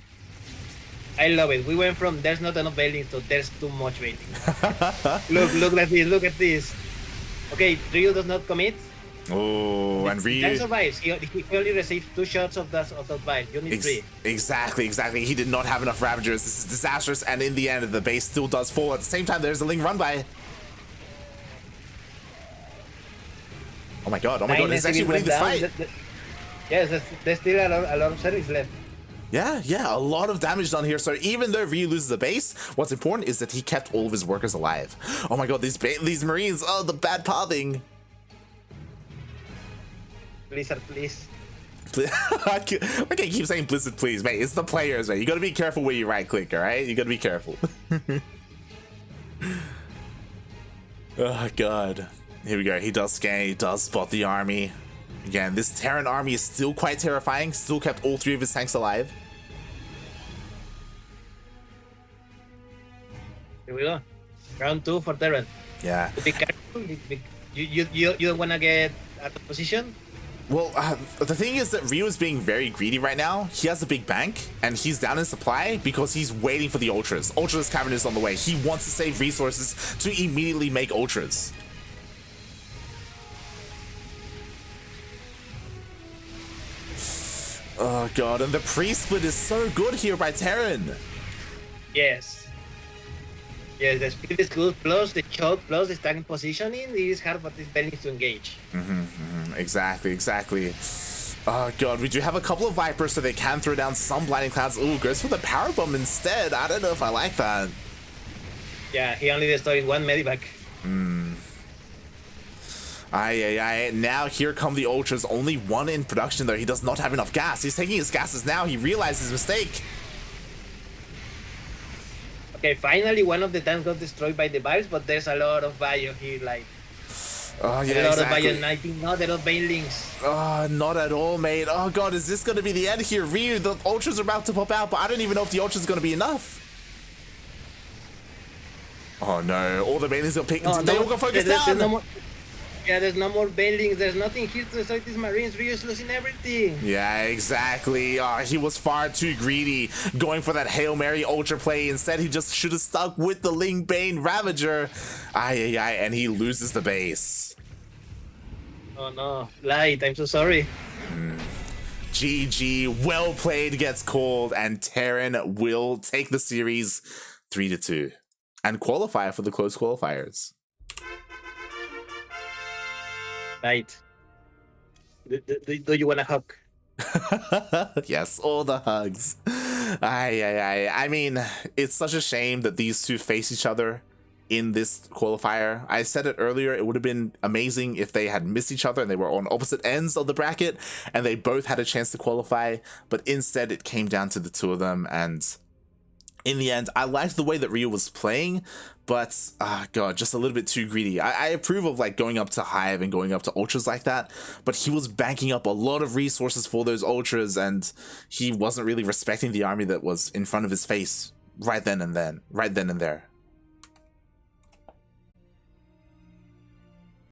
I love it. We went from there's not enough Banelings to there's too much Banelings. look at this. Okay, Ryu does not commit. Oh, and Ryu... That survives. He only received 2 shots of that bite. You need 3. Exactly. He did not have enough Ravagers. This is disastrous, and in the end, the base still does fall. At the same time, there's a Ling run by. Oh my god, he's actually winning this fight. Yes, there's still a lot of series left. Yeah, a lot of damage done here. So even though Ryu loses the base, what's important is that he kept all of his workers alive. Oh my god, these Marines, oh, the bad pathing. Blizzard, please. I can't keep saying Blizzard, please, mate. It's the players, mate. You gotta be careful where you right click, alright? You gotta be careful. Oh god. Here we go. He does scan, he does spot the army. Again, this TerraN army is still quite terrifying. Still kept all 3 of his tanks alive. Here we go. Round 2 for TerraN. Yeah. Be careful. You don't want to get out of position. Well, the thing is that Ryu is being very greedy right now. He has a big bank, and he's down in supply because he's waiting for the Ultras. Ultras Cavern is on the way. He wants to save resources to immediately make Ultras. Oh god, and the pre-split is so good here by TerraN. Yes. Yes, the speed is good, plus the choke, plus the stacking positioning. It is hard for these Banelings to engage. Exactly. Oh god, we do have a couple of Vipers, so they can throw down some Blinding Clouds. Ooh, goes for the Power Bomb instead. I don't know if I like that. Yeah, he only destroyed 1 medivac. Now here come the Ultras. Only 1 in production though. He does not have enough gas. He's taking his gases now. He realized his mistake. Okay, finally one of the tanks got destroyed by the virus, but there's a lot of bio here, like Oh, a yeah, lot of bio, exactly. and I think not a lot of banelings. Oh, not at all, mate. Oh, God, is this going to be the end here? Ryu, the ultras are about to pop out, but I don't even know if the ultra's going to be enough. Oh, no. All the banelings are picked. No, They no, all got focused there's down. no more. Yeah, there's no more banelings. There's nothing here to destroy these marines. Ryu's losing everything. Yeah, exactly. He was far too greedy going for that Hail Mary ultra play. Instead, he just should have stuck with the Ling Bane Ravager. And he loses the base. Oh no, Light, I'm so sorry. GG, well played gets called, and TerraN will take the series 3-2 and qualify for the close qualifiers. Light, do you want a hug? Yes, all the hugs. I mean, it's such a shame that these two face each other in this qualifier. I said it earlier, it would have been amazing if they had missed each other and they were on opposite ends of the bracket and they both had a chance to qualify, but instead it came down to the two of them, and in the end, I liked the way that Ryu was playing, but God, just a little bit too greedy. I approve of like going up to Hive and going up to Ultras like that, but he was banking up a lot of resources for those Ultras, and he wasn't really respecting the army that was in front of his face right then and there.